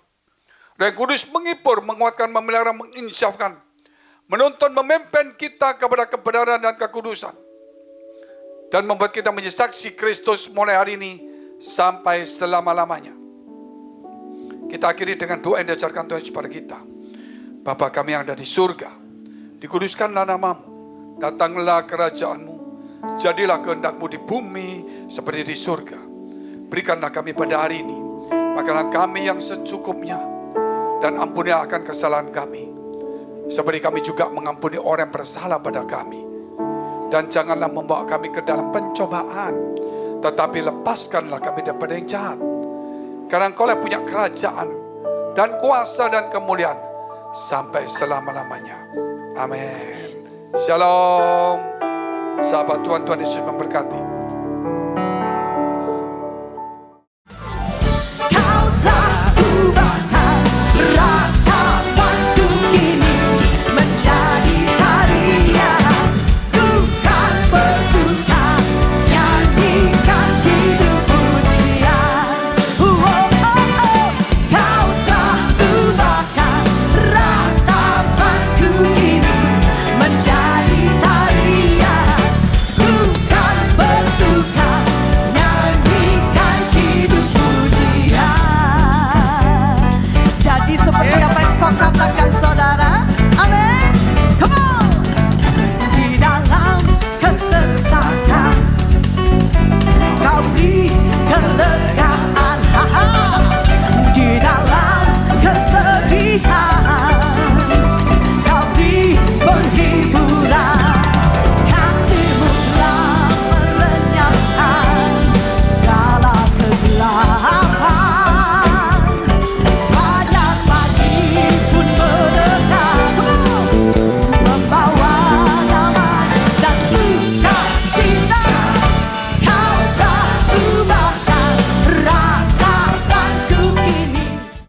Roh Kudus menghibur, menguatkan, memelihara, menginsyafkan. Menuntun, memimpin kita kepada kebenaran dan kekudusan. Dan membuat kita menjadi saksi Kristus mulai hari ini sampai selama-lamanya. Kita akhiri dengan doa yang diajarkan Tuhan kepada kita. Bapa kami yang ada di surga, dikuduskanlah namamu, datanglah kerajaanmu, jadilah kehendak-Mu di bumi seperti di surga. Berikanlah kami pada hari ini makanan kami yang secukupnya, dan ampunilah akan kesalahan kami, seperti kami juga mengampuni orang yang bersalah pada kami. Dan janganlah membawa kami ke dalam pencobaan, tetapi lepaskanlah kami daripada yang jahat. Karena Engkau yang punya kerajaan dan kuasa dan kemuliaan sampai selama-lamanya. Amin. Shalom. Sahabat Tuhan, Tuhan Yesus memberkati.